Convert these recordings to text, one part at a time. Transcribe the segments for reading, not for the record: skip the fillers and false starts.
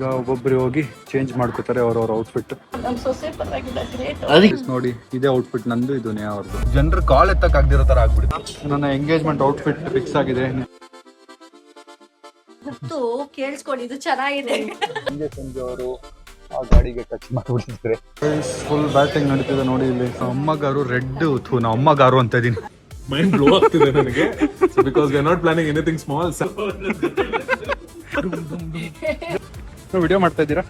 ಈಗ ಒಬ್ಬೊಬ್ಬರು ಹೋಗಿ ಚೇಂಜ್ ಮಾಡ್ಕೋತಾರೆ ಅವ್ರವ್ರ ಔಟ್ಫಿಟ್. ನೋಡಿ ಇದೇ ಔಟ್ಫಿಟ್ ನಂದು, ಇದು ನೇ ಅವ್ರದ್ದು. ಜನರು ಕಾಲ್ ಎತ್ತಕ್ ಆಗದಿರೋ ತರ ಆಗ್ಬಿಡುತ್ತೆ. ನನ್ನ ಎಂಗೇಜ್ಮೆಂಟ್ ಔಟ್ಫಿಟ್ ಫಿಕ್ಸ್ ಆಗಿದೆ. ಕೇಳಿಸ್ಕೊಂಡು ಇದು ಚೆನ್ನಾಗಿದೆ. ಸಂಜೆ ಅವರು ಆ ಗಾಡಿಗೆ ಟಚ್ ಮಾಡ್ಬಿಟ್ಟಿದ್ರೆ ಫುಲ್ ಬ್ಯಾಟಿಂಗ್ ನಡೀತಿದೆ ನೋಡಿ ಇಲ್ಲಿ. ಅಮ್ಮಗಾರು ರೆಡ್ ನಾ ಅಮ್ಮಗಾರು ಅಂತ ಇದೀನಿ. ಮೈಂಡ್ ಬ್ಲೋ ಆಗ್ತಿದೆ ನನಗೆ because we are not planning anything small. Video ಮಾಡ್ತಾ ಇದ್ದೀರಾ?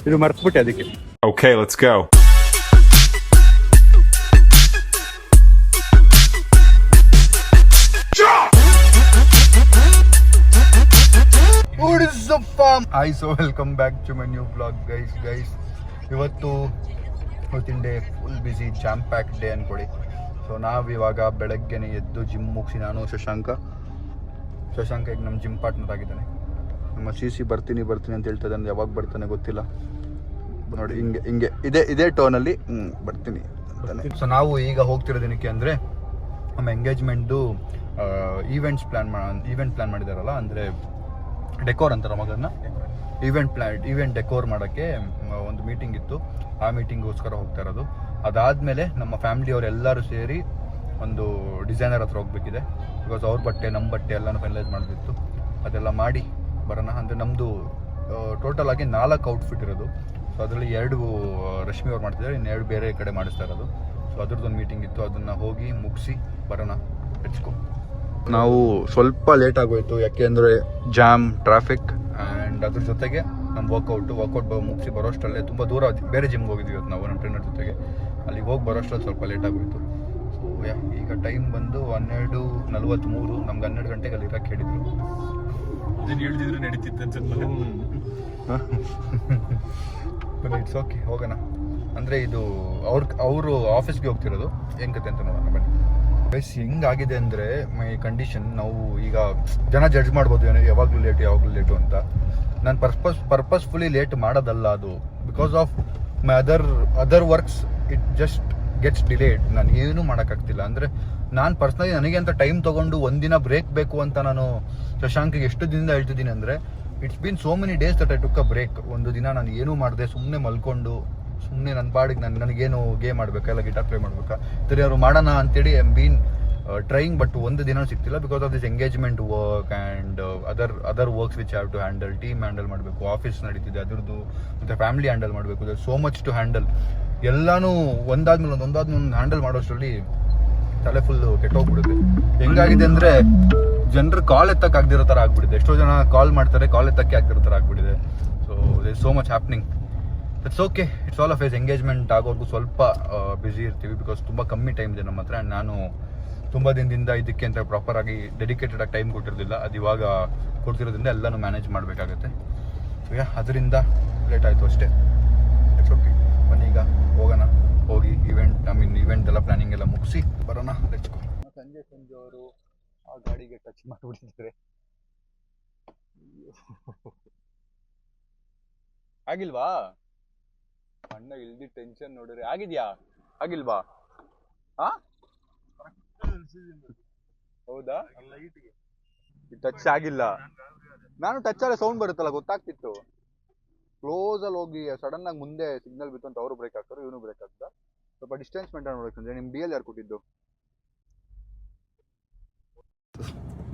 ಇದು ಮರ್ತ್ಬಿಟ್ಟೆ ಅದಕ್ಕೆ. Okay let's go. Hi, so welcome back to my new vlog guys. ಇವತ್ತಿನ ಡೇ ಫುಲ್ ಬಿಸಿ ಜಾಮ್ ಪ್ಯಾಕ್ ಡೇ ಅನ್ಕೊಡಿ. ಸೊ ನಾವು ಇವಾಗ ಬೆಳಗ್ಗೆನೆ ಎದ್ದು ಜಿಮ್ ಮುಗಿಸಿ, ನಾನು ಶಶಾಂಕ ಈಗ ನಮ್ಮ ಜಿಮ್ ಪಾರ್ಟ್ನರ್ ಆಗಿದ್ದಾನೆ. ನಮ್ಮ ಸಿ ಬರ್ತೀನಿ ಅಂತ ಹೇಳ್ತಾ ಇದ್ದಾನೆ. ಯಾವಾಗ ಬರ್ತಾನೆ ಗೊತ್ತಿಲ್ಲ. ನೋಡಿ ಹಿಂಗೆ ಇದೇ ಟೋನಲ್ಲಿ ಬರ್ತೀನಿ ಅಂತಾನೆ. ಸೊ ನಾವು ಈಗ ಹೋಗ್ತಿರೋದೇನಕ್ಕೆ ಅಂದರೆ ನಮ್ಮ ಎಂಗೇಜ್ಮೆಂಟ್ದು ಈವೆಂಟ್ ಪ್ಲ್ಯಾನ್ ಮಾಡಿದಾರಲ್ಲ, ಅಂದರೆ ಡೆಕೋರ್ ಅಂತಾರ ಮಗನ್ನ. ಈವೆಂಟ್ ಡೆಕೋರ್ ಮಾಡೋಕ್ಕೆ ಒಂದು ಮೀಟಿಂಗ್ ಇತ್ತು. ಆ ಮೀಟಿಂಗ್ಗೋಸ್ಕರ ಹೋಗ್ತಾ ಇರೋದು. ಅದಾದಮೇಲೆ ನಮ್ಮ ಫ್ಯಾಮಿಲಿಯವರೆಲ್ಲರೂ ಸೇರಿ ಒಂದು ಡಿಸೈನರ್ ಹತ್ರ ಹೋಗ್ಬೇಕಿದೆ. ಬಿಕಾಸ್ ಅವ್ರ ಬಟ್ಟೆ ನಮ್ಮ ಬಟ್ಟೆ ಎಲ್ಲನೂ ಫೈನಲೈಸ್ ಮಾಡಬೇಕಿತ್ತು. ಅದೆಲ್ಲ ಮಾಡಿ ಬರೋಣ. ಅಂದರೆ ನಮ್ಮದು ಟೋಟಲ್ ಆಗಿ 4 ಔಟ್ಫಿಟ್ ಇರೋದು. ಸೊ ಅದರಲ್ಲಿ 2 ರಶ್ಮಿ ಅವ್ರು ಮಾಡ್ತಿದ್ದಾರೆ, ಇನ್ನು 2 ಬೇರೆ ಕಡೆ ಮಾಡಿಸ್ತಾ ಇರೋದು. ಸೊ ಅದ್ರದ್ದೊಂದು ಮೀಟಿಂಗ್ ಇತ್ತು, ಅದನ್ನು ಹೋಗಿ ಮುಗಿಸಿ ಬರೋಣ. ಹೆಚ್ಕೊ. ನಾವು ಸ್ವಲ್ಪ ಲೇಟ್ ಆಗೋಯ್ತು, ಯಾಕೆಂದರೆ ಜಾಮ್, ಟ್ರಾಫಿಕ್ ಆ್ಯಂಡ್ ಅದ್ರ ಜೊತೆಗೆ ನಮ್ಮ ವರ್ಕೌಟ್ ಮುಗಿಸಿ ಬರೋಷ್ಟರಲ್ಲೇ ತುಂಬ ದೂರ ಬೇರೆ ಜಿಮ್ಗೆ ಹೋಗಿದ್ವಿ ಇವತ್ತು ನಾವು ನಮ್ಮ ಟ್ರೈನರ್ ಜೊತೆಗೆ. ಅಲ್ಲಿಗೆ ಹೋಗಿ ಬರೋಷ್ಟರಲ್ಲಿ ಸ್ವಲ್ಪ ಲೇಟ್ ಆಗೋಯ್ತು. ಸೊ ಈಗ ಟೈಮ್ ಬಂದು 12:43. ನಮ್ಗೆ 12 ಗಂಟೆಗೆ ಅಲ್ಲಿ ಇರೋಕ್ಕೆ ಹೇಳಿದ್ರು. ಅದನ್ನು ಹೇಳಿದ್ರೆ ನಡೀತಿತ್ತು ಅನ್ಸುತ್ತೆ. ಇಟ್ಸ್ ಓಕೆ, ಹೋಗೋಣ. ಅಂದರೆ ಇದು ಅವರು ಆಫೀಸ್ಗೆ ಹೋಗ್ತಿರೋದು. ಏನು ಕತೆ ಅಂತ ನೋಡೋಣ ಬನ್ನಿ. ಬಸ್ ಹೆಂಗಾಗಿದೆ ಅಂದರೆ ಮೈ ಕಂಡೀಷನ್, ನಾವು ಈಗ ಜನ ಜಡ್ಜ್ ಮಾಡ್ಬೋದು ಯಾವಾಗಲೂ ಲೇಟು ಅಂತ. ನಾನು ಪರ್ಪಸ್ಫುಲಿ ಲೇಟ್ ಮಾಡೋದಲ್ಲ ಅದು. Because of my other works it just gets delayed. ನಾನು ಏನೂ ಮಾಡೋಕ್ಕಾಗ್ತಿಲ್ಲ. ಅಂದರೆ ನಾನು ಪರ್ಸ್ನಲಿ ನನಗೆ ಅಂತ ಟೈಮ್ ತೊಗೊಂಡು ಒಂದಿನ ಬ್ರೇಕ್ ಬೇಕು ಅಂತ ನಾನು ಶಶಾಂಕಿಗೆ ಎಷ್ಟು ದಿನದಿಂದ ಹೇಳ್ತಿದ್ದೀನಿ ಅಂದರೆ, it's been so many days that I took a break. ಒಂದು ದಿನ ನಾನು ಏನೂ ಮಾಡಿದೆ, ಸುಮ್ಮನೆ ಮಲ್ಕೊಂಡು ಸುಮ್ಮನೆ ನನ್ನ ಪಾಡಿಗೆ ನನಗೇನು ಗೇಮ್ ಆಡಬೇಕಾ ಇಲ್ಲ ಗಿಟಾರ್ ಪ್ಲೇ ಮಾಡಬೇಕಾ ಸರಿ ಅವರು ಮಾಡೋಣ ಅಂತೇಳಿ I am been trying. But ಒಂದು ದಿನ ಸಿಗ್ತಿಲ್ಲ because of this engagement work and other works which have to handle. Team handle ಮಾಡಬೇಕು, ಆಫೀಸ್ ನಡೀತಿದೆ ಅದ್ರದ್ದು, ಮತ್ತು ಫ್ಯಾಮಿಲಿ ಹ್ಯಾಂಡಲ್ ಮಾಡಬೇಕು. There so much to handle. ಎಲ್ಲನೂ ಒಂದಾದ್ಮೇಲೆ ಒಂದು ಹ್ಯಾಂಡಲ್ ಮಾಡೋಷ್ಟರಲ್ಲಿ ತಲೆ ಫುಲ್ಲು ಕೆಟ್ಟೋಗ್ಬಿಡುತ್ತೆ. ಹೆಂಗಾಗಿದೆ ಅಂದರೆ ಜನರು ಕಾಲ್ ಎತ್ತಕ್ಕೆ ಆಗದಿರೋ ಥರ ಆಗ್ಬಿಟ್ಟಿದೆ. ಎಷ್ಟೋ ಜನ ಕಾಲ್ ಮಾಡ್ತಾರೆ, ಕಾಲ್ ಎತ್ತಕ್ಕೆ ಆಗದಿರೋ ಥರ ಆಗ್ಬಿಟ್ಟಿದೆ. So there so much happening. It's okay, it's all of us. ಎಂಗೇಜ್ಮೆಂಟ್ ಆಗೋರ್ಗೂ ಸ್ವಲ್ಪ ಬ್ಯುಸಿ ಇರ್ತೀವಿ ಬಿಕಾಸ್ ತುಂಬ ಕಮ್ಮಿ ಟೈಮ್ ಇದೆ ನಮ್ಮ ಹತ್ರ. ಆ್ಯಂಡ್ ನಾನು ತುಂಬ ದಿನದಿಂದ ಇದಕ್ಕೆ ಅಂತ ಪ್ರಾಪರಾಗಿ ಡೆಡಿಕೇಟೆಡಾಗಿ ಟೈಮ್ ಕೊಟ್ಟಿರೋದಿಲ್ಲ. ಅದು ಇವಾಗ ಕೊಡ್ತಿರೋದ್ರಿಂದ ಎಲ್ಲನೂ ಮ್ಯಾನೇಜ್ ಮಾಡಬೇಕಾಗತ್ತೆ. ಅದರಿಂದ ಲೇಟ್ ಆಯಿತು ಅಷ್ಟೇ. ಇಟ್ಸ್ ಓಕೆ, ಬನ್ನಿ ಈಗ ಹೋಗೋಣ. ಹೋಗಿ ಈವೆಂಟ್ ಎಲ್ಲ ಪ್ಲಾನಿಂಗ್ ಎಲ್ಲ ಮುಗಿಸಿ ಬರೋಣ. ಲೆಟ್ಸ್ಕೋ. ಸಂಜೆ ಅವರು ಆ ಗಾಡಿಗೆ ಟಚ್ ಮಾಡಿಬಿಟ್ಟಿದ್ರೆ ಆಗಿಲ್ವಾ? ಅಣ್ಣ ಇಲ್ದಿ ಟೆನ್ಷನ್ ನೋಡಿದ್ರೆ ಆಗಿಲ್ವಾ? ಹೌದಾ? ಟಚ್ ಆಗಿಲ್ಲ. ನಾನು ಟಚ್ ಅಲ್ಲೇ ಸೌಂಡ್ ಬರುತ್ತಲ್ಲ, ಗೊತ್ತಾಗ್ತಿತ್ತು. ಕ್ಲೋಸ್ ಅಲ್ಲಿ ಹೋಗಿ ಸಡನ್ ಆಗಿ ಮುಂದೆ ಸಿಗ್ನಲ್ ಬಿತ್ತು ಅಂತ ಅವರು ಬ್ರೇಕ್ ಹಾಕ್ತಾರೆ, ಇವನು ಬ್ರೇಕ್ ಹಾಕ್ದ. ಸ್ವಲ್ಪ ಡಿಸ್ಟೆನ್ಸ್ ಮೇಂಟೈನ್ ಮಾಡ್ಬೇಕಂದ್ರೆ ನಿಮ್ BL ಯಾರು ಕೊಟ್ಟಿದ್ದು?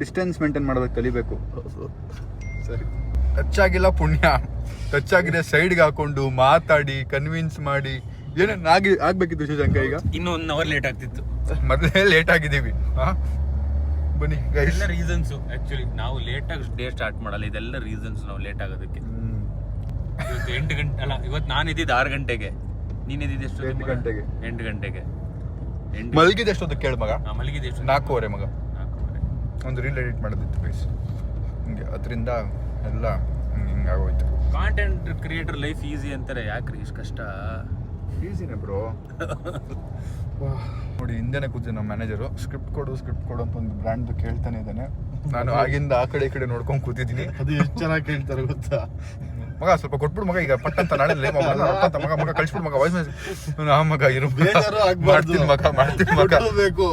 ಡಿಸ್ಟೆನ್ಸ್ ಮೇಂಟೈನ್ ಮಾಡೋದಕ್ಕೆ ಕಲಿಬೇಕು. ಸರಿ, ಟಚ್ ಆಗಿಲ್ಲ ಪುಣ್ಯ. ಟಚ್ ಆಗಿದೆ ಸೈಡ್ಗೆ ಹಾಕೊಂಡು ಮಾತಾಡಿ ಕನ್ವಿನ್ಸ್ ಮಾಡಿ ಏನೇನು ಆಗ್ಬೇಕಿತ್ತು ಶಶಾಂಕ. ಈಗ ಇನ್ನು 1 ಅವರ್ ಲೇಟ್ ಆಗ್ತಿತ್ತು. ಮೊದಲೇ ಲೇಟ್ ಆಗಿದ್ದೀವಿ. ಬನ್ನಿ. ಎಲ್ಲ ರೀಸನ್ಸ್ ಆಕ್ಚುಲಿ ನಾವು ಲೇಟಾಗಿ ಡೇ ಸ್ಟಾರ್ಟ್ ಮಾಡಲ್ಲ. ಇದೆಲ್ಲ ರೀಸನ್ಸ್ ನಾವು ಲೇಟ್ ಆಗೋದಕ್ಕೆ. ಇವತ್ತು 8 ಗಂಟೆ ಅಲ್ಲ, ಇವತ್ತು ನಾನು ಇದ್ದಿದ್ದು 6 ಗಂಟೆಗೆ, ನೀನು ಇದ್ದಿದ್ದು ಎಷ್ಟು? 8 ಗಂಟೆಗೆ. 8 ಗಂಟೆಗೆ ಮಲಗಿದ ಎಷ್ಟೊತ್ತು ಕೇಳ ಮಗ? ಮಲಗಿದ ಎಷ್ಟು? 4:15 ಮಗ. 4:15. ಒಂದು ರೀಲ್ ಎಡಿಟ್ ಮಾಡೋದಿತ್ತು ಗೈಸ್. ಹಿಂಗೆ ಅದರಿಂದ ಎಲ್ಲ ಹಿಂಗಾಗೋಯ್ತು. ಕಾಂಟೆಂಟ್ ಕ್ರಿಯೇಟರ್ ಲೈಫ್ ಈಸಿ ಅಂತಾರೆ, ಯಾಕ್ರಿ ಇಷ್ಟು ಕಷ್ಟ? ಈಸಿನೇ ಬ್ರೋ. ನೋಡಿ ಹಿಂದೆನೇ ಕೂತಿದ್ದೆ ನಮ್ಮ ಮ್ಯಾನೇಜರು. ಸ್ಕ್ರಿಪ್ಟ್ ಕೊಡು ಅಂತ ಒಂದು ಬ್ರ್ಯಾಂಡ್ ಕೇಳ್ತಾನೆ ಇದ್ದಾನೆ. ನಾನು ಆಗಿಂದ ಆ ಕಡೆ ಈ ಕಡೆ ನೋಡ್ಕೊಂಡು ಕೂತಿದ್ದೀನಿ. ಅದು ಎಷ್ಟು ಚೆನ್ನಾಗಿ ಕೇಳ್ತಾರೆ ಗೊತ್ತಾ? ಮಗ ಸ್ವಲ್ಪ ಕೊಟ್ಬಿಡು ಮಗ, ಈಗ ಪಟ್ಟಂತ ನಾಳೆ ಮಗ ಕಳಿಸ್ಬಿಡು ಮಗ. ವಾಯ್ಸ್ ಮಗ ಇರು, ಮಾಡ್ತೀನಿ ಮಗ ಬೇಕು.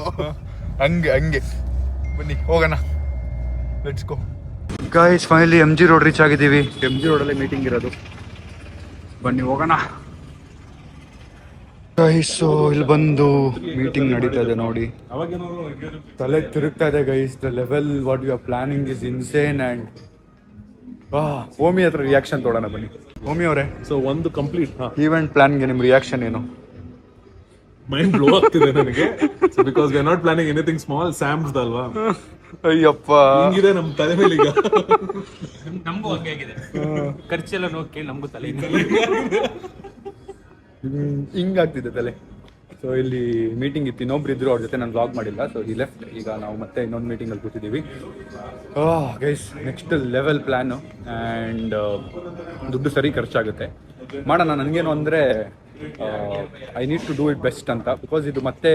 ಹಂಗೆ ಬನ್ನಿ ಹೋಗೋಣ. Let's go. Guys finally M G road reach ಆಗಿದ್ದೀವಿ. ಎಮ್ ಜಿ ರೋಡಲ್ಲೇ ಮೀಟಿಂಗ್ ಇರೋದು. ಬನ್ನಿ ಹೋಗೋಣ. ಗೈಸ್ ಇಲ್ಲಿ ಬಂದು ಮೀಟಿಂಗ್ ನಡೀತಾ ಇದೆ ನೋಡಿ. ತಲೆ ತಿರುಗ್ತಾ ಇದೆ guys. The level what you are planning is insane and Omi ಹತ್ರ ರಿಯಾಕ್ಷನ್ ತೊಗೊಳೋಣ ಬನ್ನಿ. ಓಮಿ ಅವರೇ, ಸೊ ಒಂದು ಕಂಪ್ಲೀಟ್ ಈವೆಂಟ್ ಪ್ಲಾನ್ಗೆ ನಿಮ್ಮ ರಿಯಾಕ್ಷನ್ ಏನು? ಮೈಂಡ್ ಬ್ಲೋ ಆಗ್ತಿದೆ ನನಗೆ. So because we are not planning anything small. Sam's ಅಲ್ವಾ, ಅಯ್ಯಪ್ಪ ಹಿಂಗಿದೆ ನಮ್ಮ ತಲೆ ಮೇಲೆ ಈಗ. ನಮಗೂ ಹಂಗೆ ಆಗಿದೆ. ಖರ್ಚೆಲ್ಲ ನೋಡಿ ಕೇಳಿ ನಮಗೂ ತಲೆ ಹಿಂಗಾಗ್ತಿದೆ ತಲೆ. ಸೊ ಇಲ್ಲಿ ಮೀಟಿಂಗ್ ಇತ್ತು, ಇನ್ನೊಬ್ರು ಇದ್ರು, ಅವ್ರ ಜೊತೆ ನಾನು ವ್ಲಾಗ್ ಮಾಡಿಲ್ಲ. ಸೊ ಈ ಲೆಫ್ಟ್. ಈಗ ನಾವು ಮತ್ತೆ ಇನ್ನೊಂದು ಮೀಟಿಂಗಲ್ಲಿ ಕೂತಿದ್ದೀವಿ. Guys next level plan and ದುಡ್ಡು ಸರಿ ಖರ್ಚಾಗುತ್ತೆ. ಮಾಡೋಣ. ನನಗೇನು ಅಂದರೆ I need to do it best ಅಂತ. ಬಿಕಾಸ್ ಇದು ಮತ್ತೆ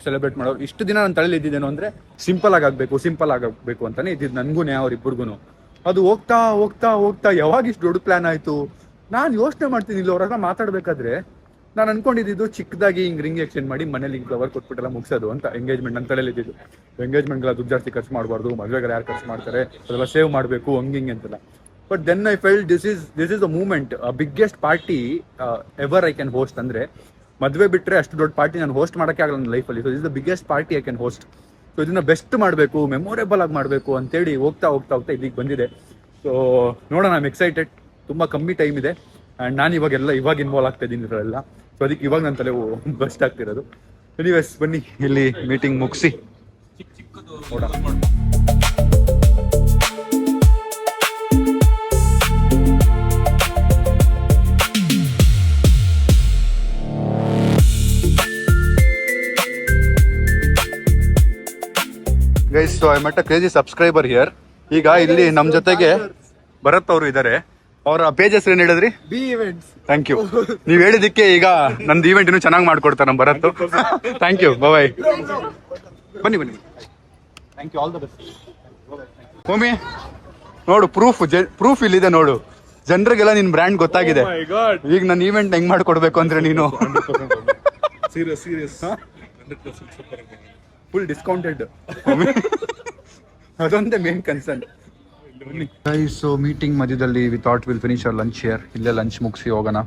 ಸೆಲೆಬ್ರೇಟ್ ಮಾಡೋರು ಇಷ್ಟು ದಿನ ನನ್ನ ತಲೆಯಲ್ಲಿ ಇದ್ದಿದ್ದೇನು ಅಂದರೆ ಸಿಂಪಲ್ ಆಗಬೇಕು ಅಂತಲೇ ಇದ್ದಿದ್ದು ನನಗೂ ಅವ್ರಿಬ್ಬರಿಗೂ. ಅದು ಹೋಗ್ತಾ ಹೋಗ್ತಾ ಹೋಗ್ತಾ ಯಾವಾಗ ಇಷ್ಟು ದೊಡ್ಡ ಪ್ಲ್ಯಾನ್ ಆಯಿತು. ನಾನು ಯೋಚನೆ ಮಾಡ್ತೀನಿ ಇಲ್ಲಿ ಅವ್ರ ಹತ್ರ ಮಾತಾಡಬೇಕಾದ್ರೆ ನಾನು ಅನ್ಕೊಂಡಿದ್ದು ಚಿಕ್ಕದಾಗಿ ಹಿಂಗೆ ರಿಂಗ್ ಎಕ್ಸ್ಚೇಂಜ್ ಮಾಡಿ ಮನೇಲಿ ಹಿಂಗೆ ಫ್ಲವರ್ ಕೊಟ್ಬಿಟ್ಟೆಲ್ಲ ಮುಗಿಸೋದು ಅಂತ. ಎಂಗೇಜ್ಮೆಂಟ್ ನನ್ನ ತಲೆಯಲ್ಲಿ ಇದ್ದಿದ್ದು. ಎಂಗೇಜ್ಮೆಂಟ್ಗೆಲ್ಲ ದುಡ್ಡು ಜಾಸ್ತಿ ಖರ್ಚು ಮಾಡಬಾರ್ದು, ಮದುವೆಗೆ ಯಾರು ಖರ್ಚು ಮಾಡ್ತಾರೆ ಅದೆಲ್ಲ ಸೇವ್ ಮಾಡಬೇಕು ಹಂಗೆ ಅಂತೆಲ್ಲ. But then I felt this is a moment, biggest party ever I can host. ಅಂದರೆ ಮದುವೆ ಬಿಟ್ಟರೆ ಅಷ್ಟು ದೊಡ್ಡ ಪಾರ್ಟಿ ನಾನು ಹೋಸ್ಟ್ ಮಾಡೋಕ್ಕೆ ಆಗಲ್ಲ ನನ್ನ ಲೈಫಲ್ಲಿ. So this the biggest party I can host. So ಇದನ್ನ ಬೆಸ್ಟ್ ಮಾಡಬೇಕು, ಮೆಮೊರೇಬಲ್ ಆಗಿ ಮಾಡಬೇಕು ಅಂತೇಳಿ ಹೋಗ್ತಾ ಇಲ್ಲಿಗೆ ಬಂದಿದೆ. ಸೊ ನೋಡೋಣ, ಐ ಆಮ್ ಎಕ್ಸೈಟೆಡ್. ತುಂಬ ಕಮ್ಮಿ ಟೈಮ್ ಇದೆ ಆ್ಯಂಡ್ ನಾನು ಇವಾಗ ಇನ್ವಾಲ್ವ್ ಆಗ್ತಾ ಇದ್ದೀನಿ ಇದರೆಲ್ಲ. ಸೊ ಅದಕ್ಕೆ ಇವಾಗ ನನ್ನ ತಲೆ ಬೆಸ್ಟ್ ಆಗ್ತಿರೋದು. ಎನಿವೇಸ್ ಬನ್ನಿ ಇಲ್ಲಿ ಮೀಟಿಂಗ್ ಮುಗಿಸಿ ನೋಡೋಣ. Guys, so I met a crazy subscriber here. ಈಗ ಇಲ್ಲಿ ನಮ್ಮ ಜೊತೆಗೆ ಭರತ್ ಅವರು ಇದ್ದಾರೆ. ಅವರ ಪೇಜ್ ಹೆಸರು ಏನು ಹೇಳಿದ್ರಿ? B events. Thank you. ನೀವು ಹೇಳಿದ್ದಕ್ಕೆ ಈಗ ನಂದು ಈವೆಂಟ್ ಇನ್ನೂ ಚೆನ್ನಾಗಿ ಮಾಡ್ಕೊಡ್ತಾರೆ ನಮ್ಮ ಭರತ್. Thank you. ಬಾಯ್. ಬನ್ನಿ. Thank you. All the best. Omi ನೋಡು, ಪ್ರೂಫ್ ಇಲ್ಲಿದೆ ನೋಡು. ಜನರಿಗೆಲ್ಲ ನಿನ್ ಬ್ರ್ಯಾಂಡ್ ಗೊತ್ತಾಗಿದೆ. ಈಗ ನನ್ನ ಈವೆಂಟ್ ಹೆಂಗ್ ಮಾಡ್ಕೊಡ್ಬೇಕು ಅಂದ್ರೆ ನೀನು ಸೀರಿಯಸ್ ಫುಲ್ ಡಿಸ್ಕೌಂಟೆಡ್. ಅದೊಂದೇ ಮೇನ್ ಕನ್ಸರ್ನ್. ಸೊ ಮೀಟಿಂಗ್ ಮಧ್ಯದಲ್ಲಿ we thought will finish our lunch here. ಇಲ್ಲೇ ಲಂಚ್ ಮುಗಿಸಿ ಹೋಗೋಣ.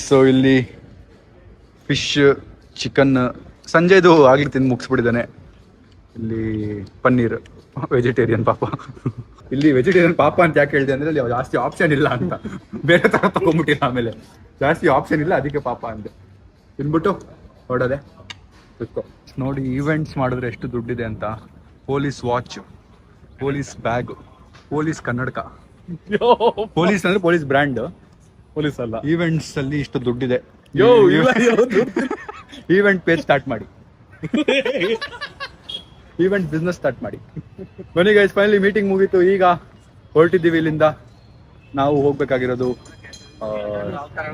ಸೊ ಇಲ್ಲಿ ಫಿಶ್, ಚಿಕನ್ ಸಂಜೆದು ಆಗ್ಲಿ ತಿಂದು ಮುಗಿಸ್ಬಿಟ್ಟಿದ್ದಾನೆ. ಇಲ್ಲಿ ಪನ್ನೀರ್, ವೆಜಿಟೇರಿಯನ್ ಪಾಪ. ಇಲ್ಲಿ ವೆಜಿಟೇರಿಯನ್ ಪಾಪ ಅಂತ ಯಾಕೆ ಹೇಳಿದೆ ಅಂದ್ರೆ ಅಲ್ಲಿ ಜಾಸ್ತಿ ಆಪ್ಷನ್ ಇಲ್ಲ ಅಂತ. ಬೇರೆ ಥರ ತಗೊಂಡ್ಬಿಟ್ಟಿಲ್ಲ, ಆಮೇಲೆ ಜಾಸ್ತಿ ಆಪ್ಷನ್ ಇಲ್ಲ ಅದಕ್ಕೆ ಪಾಪ ಅಂದೆ. ತಿನ್ಬಿಟ್ಟು ಹೊಡೋದೆ. ನೋಡಿ ಈವೆಂಟ್ಸ್ ಮಾಡಿದ್ರೆ ಎಷ್ಟು ದುಡ್ಡಿದೆ ಅಂತ. Police watch, police bag, police ಕನ್ನಡಕ. ಪೊಲೀಸ್ ಅಂದ್ರೆ ಪೊಲೀಸ್ ಬ್ರ್ಯಾಂಡ್, ಪೊಲೀಸ್ ಅಲ್ಲ. ಈವೆಂಟ್ಸ್ ಅಲ್ಲಿ ಇಷ್ಟು ದುಡ್ಡಿದೆ. ಈವೆಂಟ್ ಪೇಜ್ ಸ್ಟಾರ್ಟ್ ಮಾಡಿ, ಈವೆಂಟ್ ಬಿಸ್ನೆಸ್ ಸ್ಟಾರ್ಟ್ ಮಾಡಿ. ಬನ್ನಿ ಗೈಸ್, ಫೈನಲಿ ಮೀಟಿಂಗ್ ಮುಗೀತು. ಈಗ ಹೊರಟಿದ್ದೀವಿ ಇಲ್ಲಿಂದ. ನಾವು ಹೋಗ್ಬೇಕಾಗಿರೋದು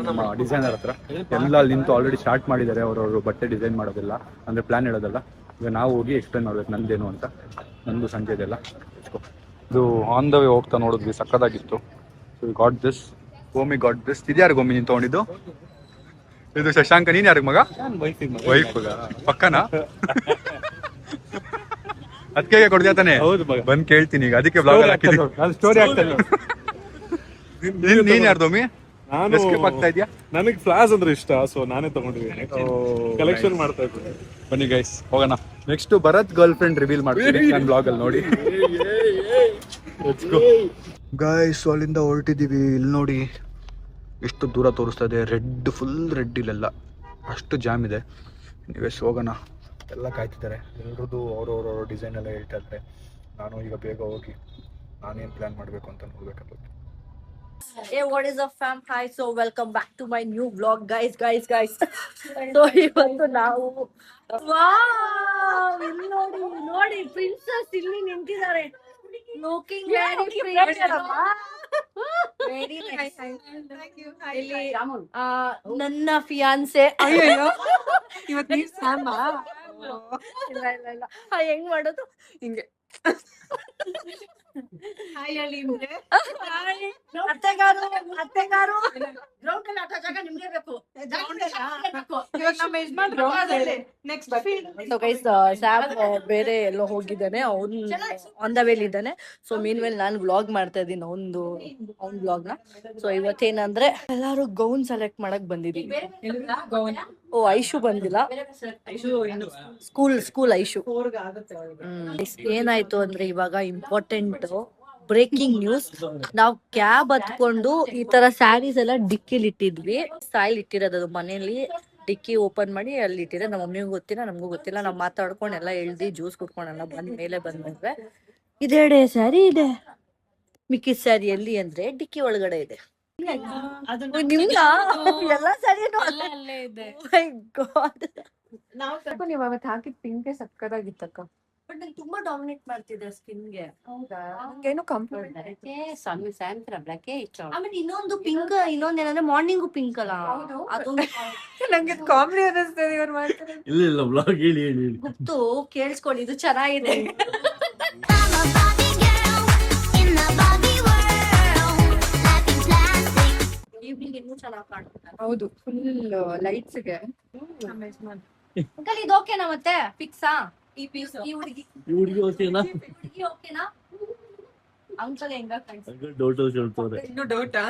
ನಮ್ಮ ಡಿಸೈನರ್ ಹತ್ರ. ಎಲ್ಲ ಅಲ್ಲಿ ನಿಂತು ಆಲ್ರೆಡಿ ಸ್ಟಾರ್ಟ್ ಮಾಡಿದ್ದಾರೆ ಅವರು ಬಟ್ಟೆ ಡಿಸೈನ್ ಮಾಡೋದೆಲ್ಲ, ಅಂದರೆ ಪ್ಲಾನ್ ಹೇಳೋದಲ್ಲ. ಈಗ ನಾವು ಹೋಗಿ ಎಕ್ಸ್ಪ್ಲೇನ್ ಮಾಡ್ಬೇಕು ನಂದೇನು ಅಂತ. ನಂದು ಸಂಜೆದೆಲ್ಲ ಇದು ಆನ್ ದ ವೇ ಹೋಗ್ತಾ ನೋಡಿದ್ವಿ, ಸಕ್ಕದಾಗಿತ್ತು. So we got this. Gomi got this. ಇದು ಯಾರು ಗೋಮಿ ನೀನು ತೊಗೊಂಡಿದ್ದು? ಇದು ಶಶಾಂಕ. ನೀನು ಯಾರಿಗೆ ಮಗ? ವೈಫ್ ಪಕ್ಕನಾ? ಅದಕ್ಕೆ ಕೊಡ್ತೀಯ ತಾನೆ? ಬಂದು ಕೇಳ್ತೀನಿ ಈಗ, ಅದಕ್ಕೆ ಬ್ಲಾಗ್ ಹಾಕಿದ್ದೀನಿ. ಸ್ಟೋರಿ ಆಗ್ತಾನೆ. ನೀನ್ ಯಾರು ದೋಮಿ? ನನಗೆ ಫ್ಲಾಸ್ ಅಂದ್ರೆ ಇಷ್ಟ, ಸೊ ನಾನೇ ತಗೊಂಡಿದ್ದೀನಿ. ಕಲೆಕ್ಷನ್ ಮಾಡ್ತಾ ಇದ್ದೀನಿ. ಬನ್ನಿ ಗೈಸ್ ಹೋಗೋಣ. Next Bharath girlfriend reveal ಮಾಡ್ತೀನಿ ನನ್ನ ಬ್ಲಾಗ್ ಅಲ್ಲಿ ನೋಡಿ. ಗೈಸ್ ಅಲ್ಲಿಂದ ಹೊರಟಿದ್ದೀವಿ. ಇಲ್ಲಿ ನೋಡಿ ಎಷ್ಟು ದೂರ ತೋರಿಸ್ತಾ ಇದೆ. Red, full red. ಇಲ್ಲೆಲ್ಲ ಅಷ್ಟು ಜಾಮ್ ಇದೆ. ನೀವೆಸ್ ಹೋಗೋಣ. ಎಲ್ಲ ಕಾಯ್ತಿದ್ದಾರೆ ಎಲ್ರದ್ದು. ಅವ್ರವ್ರ ಡಿಸೈನ್ ಎಲ್ಲ ಹೇಳ್ತಾ ಇದ್ದಾರೆ. ನಾನು ಈಗ ಬೇಗ ಹೋಗಿ ನಾನೇನು ಪ್ಲಾನ್ ಮಾಡಬೇಕು ಅಂತ ನೋಡ್ಬೇಕಾಗುತ್ತೆ. Hey, what is up fam? Hi, so welcome back to my new vlog, guys. So ಇವತ್ತು ನಾವು ನೋಡಿ ಪ್ರಿನ್ಸಸ್ ಇಲ್ಲಿ ನಿಂತಿದ್ದಾರೆ. Looking very nice. ಇಲ್ಲಿ ನನ್ನ ಫಿಯಾನ್ಸೆ. ಅಯ್ಯೋ ಇವತ್ತು ನೀವ್ ಸ್ಯಾಮ? ಇಲ್ಲ ಹೆಂಗ್ ಮಾಡೋದು ಹಿಂಗೆ. ಅತ್ತೆಗಾರು ಗ್ರೌಂಡ್ ಅಲ್ಲಿ ಆಟ ಜಾಗ ನಿಮ್ಗೆ ಬೇಕು. ಸೊ ಗೈಸ್ ಸ್ಯಾಮ್ ಬೇರೆ ಎಲ್ಲೋ ಹೋಗಿದ್ದಾನೆ, ಅವ್ನು ಆನ್ ದ ವೇಲ್ ಇದ್ದಾನೆ. ಸೊ ಮೀನ್ ವೇಲ್ ನಾನು ವ್ಲಾಗ್ ಮಾಡ್ತಾ ಇದ್ದೀನಿ ಅವ್ನ್ ವ್ಲಾಗ್ ನ. ಸೊ ಇವತ್ತೇನಂದ್ರೆ ಎಲ್ಲಾರು ಗೌನ್ ಸೆಲೆಕ್ಟ್ ಮಾಡಕ್ ಬಂದಿದೀವಿ. ಓ ಐಶು ಬಂದಿಲ್ಲ, ಸ್ಕೂಲ್ ಐಶು. ಏನಾಯ್ತು ಅಂದ್ರೆ ಇವಾಗ ಇಂಪಾರ್ಟೆಂಟ್ ಬ್ರೇಕಿಂಗ್ ನ್ಯೂಸ್. ನಾವ್ ಕ್ಯಾಬ್ ಹತ್ಕೊಂಡು ಈ ತರ ಸ್ಯಾರೀಸ್ ಎಲ್ಲ ಡಿಕ್ಕಿಲಿ ಇಟ್ಟಿದ್ವಿ. ಸ್ಟೈಲ್ ಇಟ್ಟಿರೋದು ಮನೇಲಿ, ಡಿಕ್ಕಿ ಓಪನ್ ಮಾಡಿ ಅಲ್ಲಿ ಇಟ್ಟಿದ್ರೆ ನಮ್ಮ ಮಮ್ಮಿಗೂ ಗೊತ್ತಿಲ್ಲ, ನಮಗೂ ಗೊತ್ತಿಲ್ಲ. ನಾವ್ ಮಾತಾಡ್ಕೊಂಡು ಎಲ್ಲ ಎಳ್ದಿ ಜ್ಯೂಸ್ ಕುಡ್ಕೊಂಡೆಲ್ಲ ಮೇಲೆ ಬಂದ್ರೆ ಇದೆರಡೆ ಸ್ಯಾರಿ ಇದೆ. ಮಿಕ್ಕಿದ ಸ್ಯಾರಿ ಎಲ್ಲಿ ಅಂದ್ರೆ ಡಿಕ್ಕಿ ಒಳಗಡೆ ಇದೆ. ನಿಮ್ಗ ಎಲ್ಲಾ ಸ್ಯಾರಿನೂ ಅಲ್ಲೇ ಇದೆ. ನೀವು ಅವತ್ತು ಹಾಕಿದ ಪಿಂಕೆ ಸಕ್ಕದಾಗಿತ್ತಕ್ಕ. ಬಟ್ ನಂಗೆ ತುಂಬಾ ಡಾಮಿನೇಟ್ ಮಾಡ್ತಿದೆ ಸ್ಕಿನ್ಗೆ. ಏನು ಕಂಪ್ಲೇಂಟ್ ಆಮೇಲೆ ಇನ್ನೊಂದು ಪಿಂಕ್, ಇನ್ನೊಂದೇನಂದ್ರೆ ಮಾರ್ನಿಂಗು ಪಿಂಕ್ ಅಲ್ಲ, ಅದೊಂದು ನಂಗೆ ಕಾಮಿಡಿ ಅನ್ನಿಸ್ತದೆ ಇವ್ರು ಮಾಡ್ತಾರೆ. ಇಲ್ಲ ಬ್ಲಾಗ್ ಹೇಳಿ ಗೊತ್ತು, ಕೇಳಿಸ್ಕೊಳ್ಳಿ, ಇದು ಚೆನ್ನಾಗಿದೆ. ಈವ್ನಿಂಗ್ ಇನ್ನೂ ಚೆನ್ನಾಗಿ ಕಾಣ್ತಾರೆ. ಹೌದು, ಫುಲ್ ಲೈಟ್ಸ್ಗೆ. ಅಂಕಲ್ ಇದು ಓಕೆನಾ ಮತ್ತೆ ಫಿಕ್ಸಾ? ಈ ಪೀಸ್ ಈ ಹುಡುಗಿ ಓಕೆನಾ? ಓಕೆನಾ ಅಂಕಲ್? ಹೆಂಗ ಡೌಟ್ ಹೇಳ್ತಾರೆ. ಇನ್ನು ಡೌಟಾ?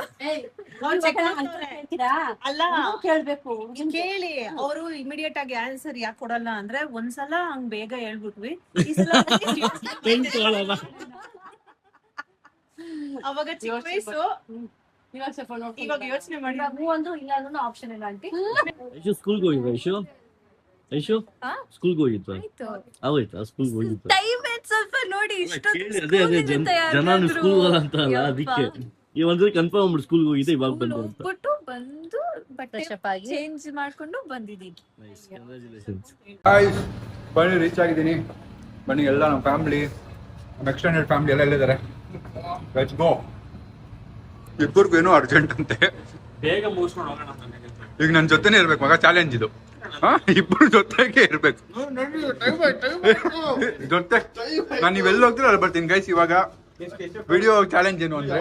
ಅಲ್ಲ ಕೇಳ್ಬೇಕು, ಕೇಳಿ. ಅವರು ಇಮಿಡಿಯೇಟ್ ಆಗಿ ಆನ್ಸರ್ ಯಾಕೆ ಕೊಡಲ್ಲ ಅಂದ್ರೆ ಒಂದ್ಸಲ ಹಂಗ್ ಬೇಗ ಹೇಳ್ಬಿಟ್ವಿ, ಈ ಸಲ ಅವಾಗ ಚಿಕ್ಕ ವಯಸ್ಸು, ಇವಾಗ ಯೋಚನೆ ಮಾಡಿ ಒಂದು ಇಲ್ಲ ಅನ್ನೋ ಆಪ್ಷನ್ ಇಲ್ಲ ಆಂಟಿ. ಐಶು ಸ್ಕೂಲ್ಗೆ ಹೋಗಿದ್ದ? ಐಶು ಸ್ಕೂಲ್ಗೆ ಹೋಗಿತ್ತು, ಆಗೋಯ್ತಾ? ಸ್ಕೂಲ್ಗೆ ಹೋಗಿತ್ತು. ಟೈಮ್ ಸ್ವಲ್ಪ ನೋಡಿ, ಅದೇ ಜನ ಸ್ಕೂಲ್ ಅಂತ ಅಲ್ಲ, ಅದಕ್ಕೆ ಈ ಒಂದ್ಸರಿ ಕನ್ಫರ್ಮ್ ಮಾಡ್ಬಿಟ್ಟು ಸ್ಕೂಲ್ಗೆ ಹೋಗಿದ್ದೆ, ಇವಾಗ ಬಂದು ಅಂತ. ಬಂದು ಬಟ್ಟೆ ಚೇಂಜ್ ಮಾಡ್ಕೊಂಡು ಬಂದಿದ್ದೀನಿ. ಫೈನಲಿ ರೀಚ್ ಆಗಿದ್ದೀನಿ. ಬನ್ನಿ, ಎಲ್ಲ ನಮ್ಮ ಫ್ಯಾಮಿಲಿ, ನಮ್ಮ ಎಕ್ಸ್ಟೆಂಡೆಡ್ ಫ್ಯಾಮಿಲಿ ಎಲ್ಲ ಇಲ್ಲಿದ್ದಾರೆ. Let's go. ಇಬ್ಬರಿಗೂ ಏನೋ ಅರ್ಜೆಂಟ್ ಅಂತೆ, ಬೇಗ ಮುಗಿಸ್ಕೊಂಡು ಹೋಗೋಣ ಮನೆಗೆ. ಈಗ ನನ್ನ ಜೊತೆನೇ ಇರ್ಬೇಕು ಮಗ, ಚಾಲೆಂಜ್ ಇದು. ಇಬ್ರು ಜೊತೆಗೆ ಇರ್ಬೇಕು, ಜೊತೆ. ನಾನು ನೀವೆಲ್ಲ ಹೋಗ್ತೀರ ಅಲ್ಲಿ ಬರ್ತೀನಿ ಗೈಸ್. ಇವಾಗ ವಿಡಿಯೋ ಚಾಲೆಂಜ್ ಏನು ಅಂದ್ರೆ,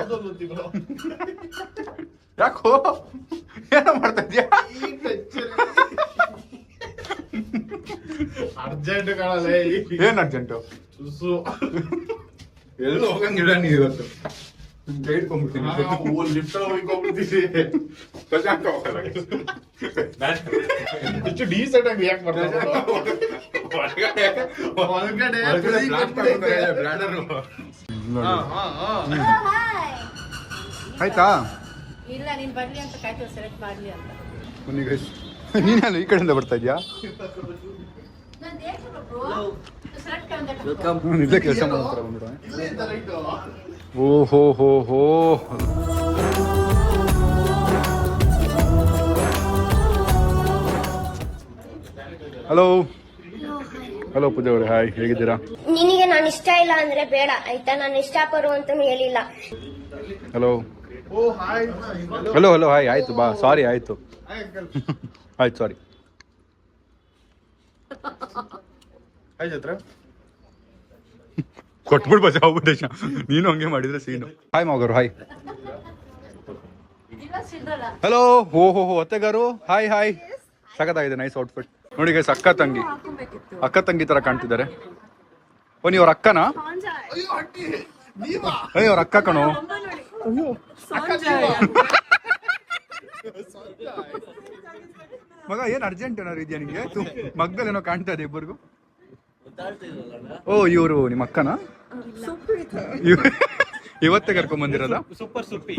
ಯಾಕೋ ಏನೋ ಮಾಡ್ತಾ ಇದ್ಯಾ? ಅರ್ಜೆಂಟ್ ಕಾಣಲ್ಲ. ಏನ್ ಅರ್ಜೆಂಟು? ಎಲ್ಲೂ ಹೋಗಂಗಿಲ್ಲ ನೀ ಇವತ್ತು. ಎಷ್ಟು ಡೀಸೆಂಟ್ ಆಗಿ ರಿಯಾಕ್ಟ್ ಮಾಡ್ತಾರೆ. ಆಯ್ತಾ? ಇಲ್ಲ ನೀನ್ ಬರ್ಲಿ ಅಂತ ಕಾಯ್ತು, ಸೆಲೆಕ್ಟ್ ಮಾಡ್ಲಿ ಅಂತ. ಬನ್ನಿ ಗೈಸ್. ನೀನಲ್ಲ ಈ ಕಡೆಯಿಂದ ಬರ್ತಾ ಇದ್ಯಾ? ನಿಜ ಕೆಲಸ ಮಾಡ್ತಾರೆ ಬಂದ್ಬಿಡ. ಓಹೋ ಹೋ ಹೋ. ಹಲೋ ಹಲೋ ಪೂಜಾ ಅವರೇ, ಹಾಯ್, ಹೇಗಿದ್ದೀರಾ? ನಿನಗೆ ನಾನು ಇಷ್ಟ ಇಲ್ಲ ಅಂದ್ರೆ ಬೇಡ ಆಯ್ತಾ, ನಾನು ಇಷ್ಟಪಡು ಅಂತಾನು ಹೇಳಿಲ್ಲ. ಹಲೋ ಹಲೋ ಹಲೋ, ಹಾಯ್, ಆಯ್ತು ಬಾ, ಸಾರಿ, ಆಯ್ತು ಆಯ್ತು, ಸಾರಿ. ಕೊಟ್ಬಿಡ್ ಬಜ ಉದ್ದೇಶ, ನೀನು ಹಂಗೆ ಮಾಡಿದ್ರೆ ಸೀನು. ಹಾಯ್ ಮಾಗರು, ಹಾಯ್. ಹಲೋ, ಹೋ ಹೋ ಹೋ, ಅತ್ತೆಗಾರು, ಹಾಯ್ ಹಾಯ್. ಸಖತ್ತಾಗಿದೆ, ನೈಸ್ ಔಟ್ಫಿಟ್ ನೋಡಿ ಗೈಸ್. ಅಕ್ಕ ತಂಗಿ ತರ ಕಾಣ್ತಿದ್ದಾರೆ. ಓ, ನೀವ್ರ ಅಕ್ಕನಾ? ಅಯ್ಯೋ, ಅವ್ರ ಅಕ್ಕ ಕಣೋ. ಮಗ ಏನ್ ಅರ್ಜೆಂಟ್ ಏನಾರು ಇದೆಯಾ ನಿಂಗೆ? ಮಗ್ದಲ್ಲಿ ಏನೋ ಕಾಣ್ತಾ ಇದೆ ಇಬ್ಬರಿಗೂ. ಓ, ಇವರು ನಿಮ್ಮ ಅಕ್ಕನಾ? ಇವತ್ತೇ ಕರ್ಕೊಂಡ್ ಬಂದಿರೋದ? ಸೂಪರ್ ಸುಪ್ಪಿ.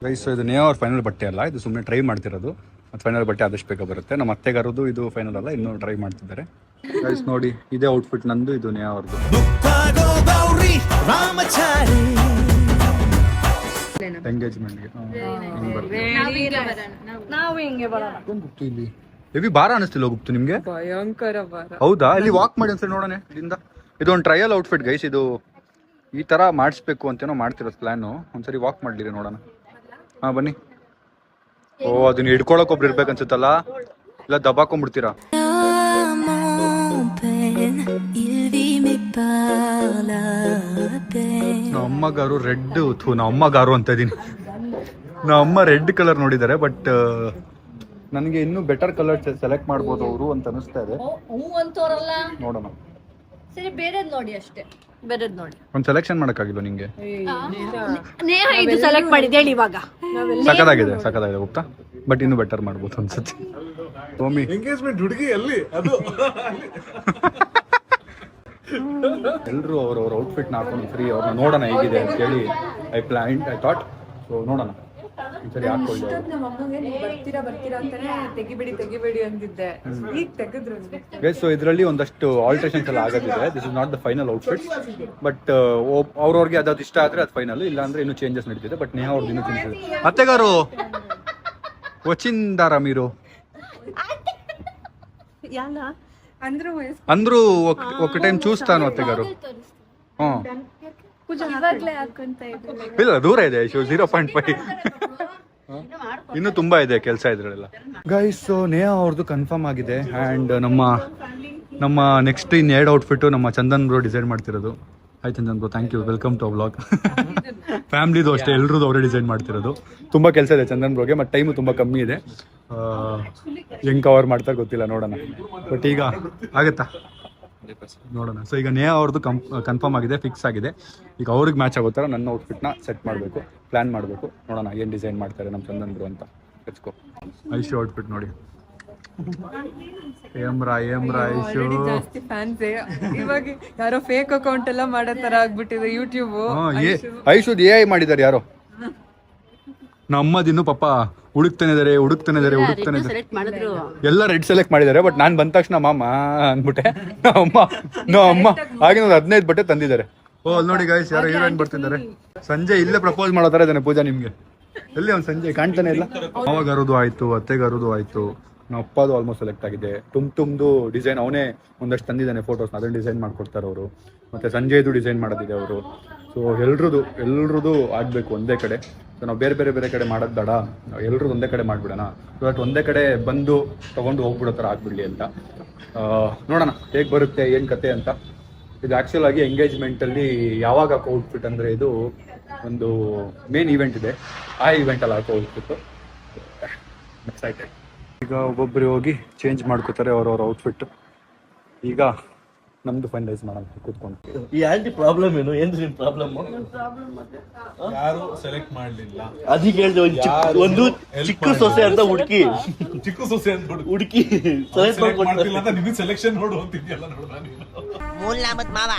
ಗೈಸ್, ಇದು ನೇ ಅವ್ರ ಫೈನಲ್ ಬಟ್ಟೆ ಅಲ್ಲ, ಇದು ಸುಮ್ಮನೆ ಟ್ರೈ ಮಾಡ್ತಿರೋದು. ಮತ್ತು ಫೈನಲ್ ಬಟ್ಟೆ ಆದಷ್ಟು ಬೇಗ ಬರುತ್ತೆ. ನಮ್ಮ ಅತ್ತೆಗಾರದು ಇದು ಫೈನಲ್ ಅಲ್ಲ, ಇನ್ನೂ ಟ್ರೈ ಮಾಡ್ತಿದ್ದಾರೆ. ಗೈಸ್ ನೋಡಿ, ಇದೇ ಔಟ್ಫಿಟ್ ನಂದು, ಇದು ನೇ ಅವ್ರದ್ದು. ಎಂಗೇಜ್ಮೆಂಟ್ಗೆ ನಾವು ಹಿಂಗೆ ಬರೋಣ. ಇಲ್ಲಿ ಹೆವಿ ಭಾರ ಅನಿಸ್ತಿಲ್ಲ ಗುಪ್ತು ನಿಮ್ಗೆ? ಭಯಂಕರ ಭಾರ. ಹೌದಾ? ಇಲ್ಲಿ ವಾಕ್ ಮಾಡಿ ಒಂದ್ಸರಿ ನೋಡೋಣ ಇಲ್ಲಿಂದ. ಇದೊಂದು ಟ್ರಯಲ್ ಔಟ್ಫಿಟ್ ಗೈಸ್. ಇದು ಈ ತರ ಮಾಡಿಸ್ಬೇಕು ಅಂತೇನೋ ಮಾಡ್ತಿರೋದು ಪ್ಲಾನು. ಒಂದ್ಸರಿ ವಾಕ್ ಮಾಡ್ಲಿರಿ ನೋಡೋಣ. ಹಾ ಬನ್ನಿ. ಓ, ಅದನ್ನ ಹಿಡ್ಕೊಳಕ್ ಒಬ್ರು ಇರ್ಬೇಕನ್ಸುತ್ತಲ್ಲ, ಇಲ್ಲ ದಬಾಕೊಂಡ್ಬಿಡ್ತೀರಾ? ನಮ್ಮ ಅಮ್ಮಗಾರು ರೆಡ್, ನಮ್ಮ ಅಮ್ಮಗಾರು ಅಂತ ಇದೀನಿ. ನಮ್ಮ ಅಮ್ಮ ರೆಡ್ ಕಲರ್ ನೋಡಿದ್ದಾರೆ, ಬಟ್ ನನಗೆ ಇನ್ನೂ ಬೆಟರ್ ಕಲರ್ ಸೆಲೆಕ್ಟ್ ಮಾಡ್ಬೋದು ಅವರು ಅಂತ ಅನಿಸ್ತಾ ಇದೆ. ಹ್ಞೂ ಅಂತವ್ರಲ್ಲ. ನೋಡೋಣ, ಸರಿ ಬೇರೆದ್ ನೋಡಿ ಅಷ್ಟೇ, ಬೇರೆದ್ ನೋಡಿ. ಒಂದು ಸೆಲೆಕ್ಷನ್ ಮಾಡೋಕ್ಕಾಗಿಲ್ಲ ನಿಂಗೆ? ನೇಹ ಇದು ಸೆಲೆಕ್ಟ್ ಮಾಡಿದ್ದೆ ಹೇಳಿ ಇವಾಗ. ಸಖತ್ತಾಗಿದೆ ಹೋಗ್ತಾ, ಬಟ್ ಇನ್ನೂ ಬೆಟರ್ ಮಾಡ್ಬೋದು ಅನ್ಸುತ್ತೆ. ಭೂಮಿ ಎಂಗೇಜ್ಮೆಂಟ್ ಹುಡುಗಿ ಅಲ್ಲಿ ಅದು ಎಲ್ಲರೂ ಅವ್ರವ್ರ ಔಟ್ಫಿಟ್ ಹಾಕೊಂಡು ಫ್ರೀ ಅವ್ರನ್ನ ನೋಡೋಣ ಹೇಗಿದೆ ಅಂತೇಳಿ ಐ ಥಾಟ್. ಸೊ ನೋಡೋಣ ಈ ಸರಿ ಹಾಕೊಳ್ಳಿ. ನಮ್ಮ ಅಮ್ಮಗೆ ನೀವು ಬರ್ತೀರಾ ಅಂತಾನೆ ತೆಗಿಬೇಡಿ ಅಂದಿದ್ದೆ, ಈಗ ತೆಗೆದ್ರು. ಗೈಸ್, ಸೊ ಇದರಲ್ಲಿ ಒಂದಷ್ಟು ಆಲ್ಟ್ರೇಷನ್ಸ್ ಎಲ್ಲ ಆಗೋದಿದೆ. This is not the final outfit, but ಅವ್ರವ್ರಿಗೆ ಅದಾದ್ರು ಇಷ್ಟ ಆದರೆ ಅದು ಫೈನಲ್, ಇಲ್ಲ ಅಂದರೆ ಇನ್ನೂ ಚೇಂಜಸ್ ನಡೀತಿದೆ. ಬಟ್ ನೇಹಾ ಅವ್ರದ್ದು ಇನ್ನೂ ಚೇಂಜಸ್ ಇದೆ. ಅತ್ತೆಗಾರು వచ్చిందారా మీరు అందరూ ఒక టైం చూస్తాను అత్తగారు. ಇಲ್ಲ, ದೂರ ಇದೆ 0.5. ಇನ್ನೂ ತುಂಬಾ ಇದೆ ಕೆಲಸ ಇದ್ರಲ್ಲೆಲ್ಲ. ಗೈಸ್, ನೇಹಾ ಅವ್ರದ್ದು ಕನ್ಫರ್ಮ್ ಆಗಿದೆ. ಆ್ಯಂಡ್ ನಮ್ಮ ನೆಕ್ಸ್ಟ್ ಇನ್ 2 ಔಟ್ಫಿಟ್ಟು ನಮ್ಮ ಚಂದನ್ ಬ್ರೋ ಡಿಸೈನ್ ಮಾಡ್ತಿರೋದು. Hi Chandan bro, thank you, welcome to vlog. ಫ್ಯಾಮಿಲಿದು ಅಷ್ಟೇ, ಎಲ್ಲರದ್ದು ಅವರೇ ಡಿಸೈನ್ ಮಾಡ್ತಿರೋದು. ತುಂಬ ಕೆಲಸ ಇದೆ ಚಂದನ್ ಬ್ರೋಗೆ, ಮತ್ತು ಟೈಮು ತುಂಬ ಕಮ್ಮಿ ಇದೆ. ಹೆಂಗೆ ಕವರ್ ಮಾಡ್ತಾರೆ ಗೊತ್ತಿಲ್ಲ, ನೋಡೋಣ. ಬಟ್ ಈಗ ಆಗುತ್ತಾ ನೋಡೋಣ. ಸೊ ಈಗ ನೇಹಾ ಅವ್ರದ್ದು ಕನ್ಫರ್ಮ್ ಆಗಿದೆ, ಫಿಕ್ಸ್ ಆಗಿದೆ. ಈಗ ಅವ್ರಿಗೆ ಮ್ಯಾಚ್ ಆಗೋ ಥರ ನನ್ನ ಔಟ್ಫಿಟ್ನ ಸೆಟ್ ಮಾಡಬೇಕು, ಪ್ಲ್ಯಾನ್ ಮಾಡಬೇಕು. ನೋಡೋಣ ಏನು ಡಿಸೈನ್ ಮಾಡ್ತಾರೆ ನಮ್ಮ ಚಂದನ್ ಬ್ರೋ ಅಂತ. ಹೆಚ್ಕೋ ಐಶು ಔಟ್ಫಿಟ್ ನೋಡಿ. ಏಮ್ರಾ ಐಶು ಜಾಸ್ತಿ ಫ್ಯಾನ್ಸ್. ಇವಾಗ ಯಾರೋ ಫೇಕ್ ಅಕೌಂಟ್ ಎಲ್ಲ ಮಾಡೋ ತರ ಆಗ್ಬಿಟ್ಟಿದೆ ಯೂಟ್ಯೂಬ್. ಐಶುದ್ AI ಮಾಡಿದ್ದಾರೆ ಯಾರೋ. ನಮ್ಮದಿನ್ನು ಪಾಪ ಹುಡುಕ್ತಾನೆ ಇದಾರೆ. ಎಲ್ಲ ರೆಡ್ ಸೆಲೆಕ್ಟ್ ಮಾಡಿದ್ದಾರೆ. ಬಟ್ ನಾನು ಬಂದ ತಕ್ಷಣ ಮಾಮ ಅಂದ್ಬಿಟ್ಟೆ. ಅಮ್ಮ ಆಗಿನ ಒಂದು 15 ಬಟ್ಟೆ ತಂದಿದ್ದಾರೆ. ಓ ಅಲ್ಲಿ ನೋಡಿ ಗೈಸ್, ಯಾರೋ ಹೀರೋಯಿನ್ ಬರ್ತಿದ್ದಾರೆ. ಸಂಜೆ ಇಲ್ಲೇ ಪ್ರಪೋಸ್ ಮಾಡೋ ಥರ ಇದ್ದಾನೆ ಪೂಜಾ ನಿಮ್ಗೆ. ಎಲ್ಲಿ ಅವ್ನು ಸಂಜೆ ಕಾಣ್ತಾನೆ ಇಲ್ಲ. ಅವಾಗಾರದು ಆಯ್ತು, ಅತ್ತೆಗಾರದು ಆಯ್ತು, ನಮ್ಮ ಅಪ್ಪದು ಆಲ್ಮೋಸ್ಟ್ ಸೆಲೆಕ್ಟ್ ಆಗಿದೆ. ತುಂಬ್ದು ಡಿಸೈನ್ ಅವನೇ ಒಂದಷ್ಟು ತಂದಿದ್ದಾನೆ ಫೋಟೋಸ್, ಅದನ್ನು ಡಿಸೈನ್ ಮಾಡ್ಕೊಡ್ತಾರೆ ಅವರು. ಮತ್ತು ಸಂಜೆದು ಡಿಸೈನ್ ಮಾಡೋದಿದೆ ಅವರು. ಸೊ ಎಲ್ರದ್ದು ಆಗಬೇಕು ಒಂದೇ ಕಡೆ. ಸೊ ನಾವು ಬೇರೆ ಕಡೆ ಮಾಡೋದು ಬೇಡ, ಎಲ್ರದ್ದು ಒಂದೇ ಕಡೆ ಮಾಡಿಬಿಡೋಣ. ಸೊ ದಟ್ ಒಂದೇ ಕಡೆ ಬಂದು ತೊಗೊಂಡು ಹೋಗ್ಬಿಡೋ ಥರ ಆಗ್ಬಿಡಲಿ ಅಂತ. ನೋಡೋಣ ಹೇಗೆ ಬರುತ್ತೆ, ಏನು ಕತೆ ಅಂತ. ಇದು ಆ್ಯಕ್ಚುಲ್ ಆಗಿ ಎಂಗೇಜ್ಮೆಂಟಲ್ಲಿ ಯಾವಾಗ ಹಾಕೋ ಔಟ್ಫಿಟ್ ಅಂದರೆ ಇದು ಒಂದು ಮೇನ್ ಈವೆಂಟ್ ಇದೆ, ಆ ಈವೆಂಟಲ್ಲಿ ಹಾಕೋ ಔಟ್ಫಿಟ್ಟು. ಎಕ್ಸೈಟೆಡ್. ಈಗ ಒಬ್ಬೊಬ್ಬರು ಹೋಗಿ ಚೇಂಜ್ ಮಾಡ್ಕೋತಾರೆ ಅವ್ರವ್ರ ಔಟ್ಫಿಟ್. ಈಗ ನಮ್ದು ಫೈನಲೈಸ್ ಮಾಡೋಣ ಕೂತ್ಕೊಂಡು. ಈ ಆಂಟಿ ಪ್ರಾಬ್ಲಮ್ ಏನು? ಏನ್ರಿ ಪ್ರಾಬ್ಲಮ್? ಯಾರು ಸೆಲೆಕ್ಟ್ ಮಾಡ್ಲಿಲ್ಲ ಅದಕ್ಕೆ ಹೇಳ್ದೆ, ಒಂದು ಚಿಕ್ಕ ಸೊಸೆ ಅಂತ ಹುಡುಕಿ ಸೆಲೆಕ್ಟ್ ಮಾಡ್ತಿಲ್ಲ ಅಂತ ನಿಮಗೆ ಸೆಲೆಕ್ಷನ್ ನೋಡು ಅಂತಿದ್ಯಲ್ಲ. ನೋಡ ಮೂಲ್ ನಾಮದ್ ಮಾವ,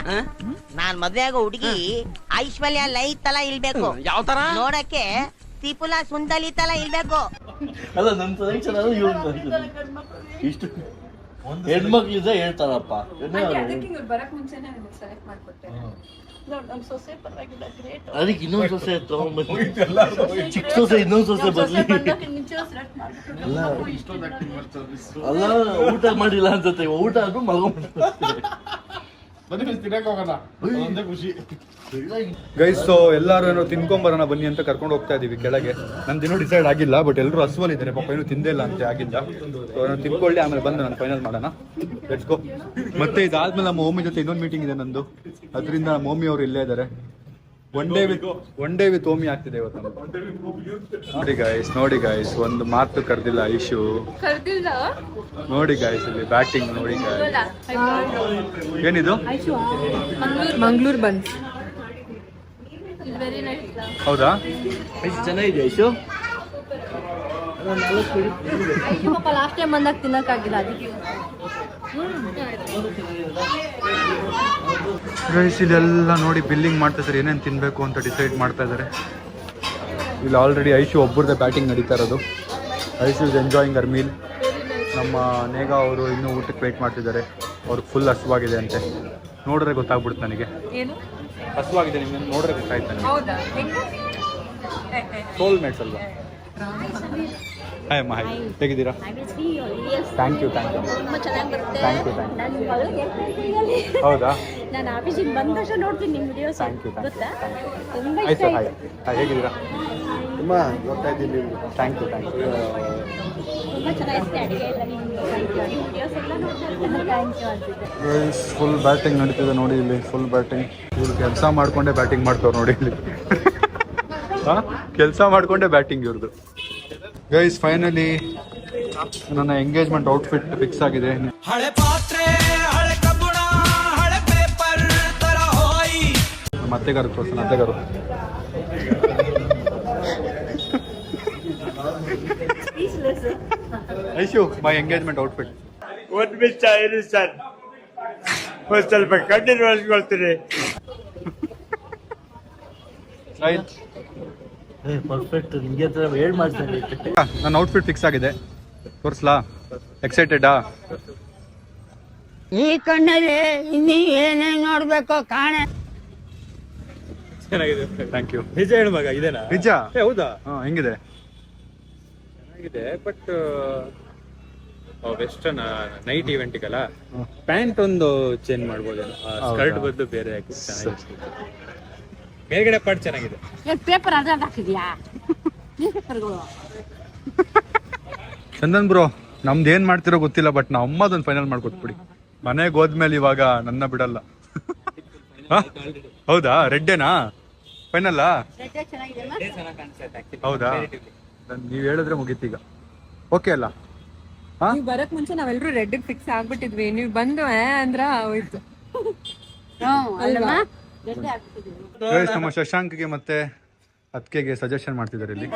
ನಾನ್ ಮದ್ವೆ ಆಗೋ ಹುಡುಗಿ ಐಶ್ವರ್ಯ ಲೈ ತರ ಇಲ್ಬೇಕು. ಯಾವ ತರ ನೋಡಕ್ಕೆ ತ್ರಿಪುಲ ಸುಂದಲಿ ತರ ಇಲ್ಬೇಕು. ಅಲ್ಲ, ನನ್ ಸೆಲೆಕ್ಷನ್ ಇಷ್ಟು ಹೆಣ್ಮಕ್ಳಿಂದ ಹೇಳ್ತಾರಪ್ಪ. ಬರಕ್ ಮುಂಚೆನೆ ಸೆಲೆಕ್ಟ್ ಮಾಡ್ಕೊಟ್ಟೆ. ಅದಕ್ಕೆ ಇನ್ನೊಂದು ಸೊಸೆ ತಗೊಂಡ್ಬಂದು, ಚಿಕ್ಕ ಸೊಸೆ ಇನ್ನೊಂದು ಸೊಸೆ ಬರ್ಲಿ. ಅಲ್ಲ, ಊಟ ಮಾಡಿಲ್ಲ ಅನ್ಸುತ್ತೆ. ಊಟ ಆದ್ರೂ ಮಲ್ಕೊಂಡ್ಬಿಡ್ತಾರೆ. ಗೈಸ್, ಸೊ ಎಲ್ಲರೂ ಏನೋ ತಿನ್ಕೊಂಬರೋಣ ಬನ್ನಿ ಅಂತ ಕರ್ಕೊಂಡು ಹೋಗ್ತಾ ಇದೀವಿ ಕೆಳಗೆ. ನಂದಿನ್ನೂ ಡಿಸೈಡ್ ಆಗಿಲ್ಲ, ಬಟ್ ಎಲ್ಲರೂ ಹಸುವಲ್ಲಿದ್ದಾರೆ ಪಾಪ, ಏನೂ ತಿಂದೇ ಇಲ್ಲ ಅಂತ ಆಗಿಲ್ಲ. ಸೊ ನಾನು ತಿನ್ಕೊಳ್ಳಿ, ಆಮೇಲೆ ಬಂದು ನಾನು ಫೈನಲ್ ಮಾಡೋಣ. Let's go. ಮತ್ತೆ ಇದಾದ್ಮೇಲೆ ನಮ್ಮ ಮಮ್ಮಿ ಜೊತೆ ಇನ್ನೊಂದು ಮೀಟಿಂಗ್ ಇದೆ ನಂದು, ಅದರಿಂದ ನಮ್ಮ ಮಮ್ಮಿ ಅವರು ಇಲ್ಲೇ ಇದ್ದಾರೆ. ಒನ್ ಡೇ ವಿತ್ ಓಮಿ ಆಗ್ತಿದೆ ಇವತ್ತು. ನೋಡಿ ಗೈಸ್, ಒಂದು ಮಾತು ಕರ್ದಿಲ್ಲ ಐಶು. ನೋಡಿ ಗೈಸ್, ಇಲ್ಲಿ ಬ್ಯಾಟಿಂಗ್ ನೋಡಿ ಗೈಸ್. ಏನಿದು? ಮಂಗ್ಳೂರ್ ಬನ್ಸ್. ಹೌದಾ? ಚೆನ್ನಾಗಿದೆ ಐಶು. ಲಾಸ್ಟ್ ಟೈಮ್ ಬಂದಾಗ ತಿನ್ನಕ್ಕಾಗಿಲ್ಲ ಅದಕ್ಕೆ. ಗೈಸ್, ಇಲ್ಲೆಲ್ಲ ನೋಡಿ ಬಿಲ್ಲಿಂಗ್ ಮಾಡ್ತಾ ಇದ್ದಾರೆ, ಏನೇನು ತಿನ್ನಬೇಕು ಅಂತ ಡಿಸೈಡ್ ಮಾಡ್ತಾ ಇದ್ದಾರೆ. ಇಲ್ಲಿ ಆಲ್ರೆಡಿ ಐಶು ಒಬ್ಬರದೇ ಬ್ಯಾಟಿಂಗ್ ನಡೀತಾ ಇರೋದು. Aishu is enjoying our meal. ನಮ್ಮ ನೇಗಾ ಅವರು ಇನ್ನೂ ಊಟಕ್ಕೆ ವೆಯ್ಟ್ ಮಾಡ್ತಿದ್ದಾರೆ. ಅವ್ರಿಗೆ ಫುಲ್ ಹಸುವಾಗಿದೆ ಅಂತೆ. ನೋಡಿದ್ರೆ ಗೊತ್ತಾಗ್ಬಿಡುತ್ತೆ ನನಗೆ. ಹಸುವಾಗಿದೆ ನಿಮ್ಗೆ ನೋಡಿದ್ರೆ ಗೊತ್ತಾಯ್ತು ನನಗೆ. ಸೋಲ್ಮೇಟ್ಸ್ ಅಲ್ವಾ? ಹಾಯ್ ಅಮ್ಮ, ಹಾಯ್, ಹೇಗಿದ್ದೀರಾ? Thank you. ತುಂಬಾ ಚೆನ್ನಾಗಿ ಬರುತ್ತೆ. Thank you. ಹೌದಾ? ನಾನು ಆಫೀಸಿಗೆ ಬಂದ ತಕ್ಷಣ ನೋಡ್ತೀನಿ ನಿಮ್ಮ ವಿಡಿಯೋಸ್. Thank you. ಗೊತ್ತಾ? ತುಂಬಾ ಆಯ್ತು ಇಷ್ಟ ಸರ್, ಹಾಯ್. ಆಯ್ತು. ಹಾಯ್, ಹೇಗಿದ್ದೀರಾ? ತುಂಬ ಗೊತ್ತಾ ಇದ್ದೀನಿ. Thank you. ತುಂಬಾ ಚೆನ್ನಾಗಿರುತ್ತೆ ಅಡುಗೆ ಎಲ್ಲ. ನಿಮ್ಮ ವಿಡಿಯೋಸ್ ಎಲ್ಲ ನೋಡ್ತಾ ಇರ್ತೀನಿ. ಥ್ಯಾಂಕ್ ಯು ಅಂತಿದ್ದೆ. ಫುಲ್ ಬ್ಯಾಟಿಂಗ್ ನಡೀತಿದೆ ನೋಡಿ ಇಲ್ಲಿ. Full batting. ಇವ್ರು ಕೆಲಸ ಮಾಡ್ಕೊಂಡೇ ಬ್ಯಾಟಿಂಗ್ ಮಾಡ್ತಾವ್ರು ನೋಡಿ ಇಲ್ಲಿ. ಕೆಲಸ ಮಾಡ್ಕೊಂಡೆ ಬ್ಯಾಟಿಂಗ್ ಇವ್ರದ್ದು. ಗೈಸ್ ಫೈನಲಿ ನನ್ನ ಎಂಗೇಜ್ಮೆಂಟ್ ಔಟ್ಫಿಟ್ ಫಿಕ್ಸ್ ಆಗಿದೆ. ಹಳೆ ಪಾತ್ರೆ ಹಳೆ ಕಬ್ಬುಣ ಹಳೆ ಪೇಪರ್ ತರ ಹೋಯಿ. ಅತ್ತೆಗಾರು ತೋರ್ಸೋಣ. ಅತ್ತೆಗಾರು ಐಶು ಮೈ ಎಂಗೇಜ್ಮೆಂಟ್ ಔಟ್ಫಿಟ್. ಒಂದ್ ಮಿಸ್ ಇರಿ ಸರ್, ಒಂದ್ ಸ್ವಲ್ಪ ಕಣ್ಣೀರು ಒಳಸ್ಕೊಳ್ತೀರಿ. ಪರ್ಫೆಕ್ಟ್. ನಿಮ್ಗೆ ಹೇಳ್ ಮಾಡ್ತೀನಿ. ನನ್ನ ಔಟ್ಫಿಟ್ ಫಿಕ್ಸ್ ಆಗಿದೆ, ತೋರಿಸ್ಲಾ? ಎಕ್ಸೈಟೆಡಾ? ಈ ಕಣ್ಣಲ್ಲಿ ಇನ್ನೀ ಏನೇನ್ ನೋಡ್ಬೇಕು ಕಾಣೆ. ಚೆನ್ನಾಗಿದೆ. Thank you. ನಿಜ ಹೇಳು ಮಗ, ಇದೇನಾ? ನಿಜ? ಹೌದಾ? ಹೆಂಗಿದೆ? ಚೆನ್ನಾಗಿದೆ, ಬಟ್ ವೆಸ್ಟರ್ನ್ ನೈಟ್ ಇವೆಂಟಿಗಲ್ಲ ಪ್ಯಾಂಟ್ ಒಂದು ಚೇಂಜ್ ಮಾಡ್ಬೋದೇನೋ. ಸ್ಕರ್ಟ್ ಬದಲು ಬೇರೆ ಹಾಕಿ ಚೆನ್ನಾಗಿದೆ. ಮೇಲ್ಗಡೆ ಪಾರ್ಟ್ ಚೆನ್ನಾಗಿದೆ. ಪೇಪರ್ ಅದ್ರಾಗ ಹಾಕಿದ್ಯಾ? ಚಂದನ್ ಬ್ರೋ, ನಮ್ದು ಏನ್ ಮಾಡ್ತಿರೋ ಗೊತ್ತಿಲ್ಲ, ಬಟ್ ನಾ ಅಮ್ಮದೊಂದು ಫೈನಲ್ ಮಾಡ್ಕೊಟ್ಬಿಡಿ. ಮನೆಗೆ ಹೋದ್ಮೇಲೆ ಇವಾಗ ನನ್ನ ಬಿಡಲ್ಲ. ಹೌದಾ? ರೆಡ್ಡೇನಾ ಫೈನಲ್? ಹೌದಾ? ನೀವ್ ಹೇಳಿದ್ರೆ ಮುಗೀತೀಗ. ಓಕೆ ಅಲ್ಲ? ನೀವ್ ಬರಕ್ ಮುಂಚೆ ನಾವೆಲ್ಲರೂ ರೆಡ್ ಫಿಕ್ಸ್ ಆಗ್ಬಿಟ್ಟಿದ್ವಿ. ನೀವ್ ಬಂದು ಅಂದ್ರ ಹೋಯ್ತು ಅಲ್ವಾ? ನಮ್ಮ ಶಶಾಂಕ್ಗೆ ಮತ್ತೆ ಅದ್ಕೆಗೆ ಸಜೆಷನ್ ಮಾಡ್ತಿದ್ದಾರೆ ಇಲ್ಲಿ.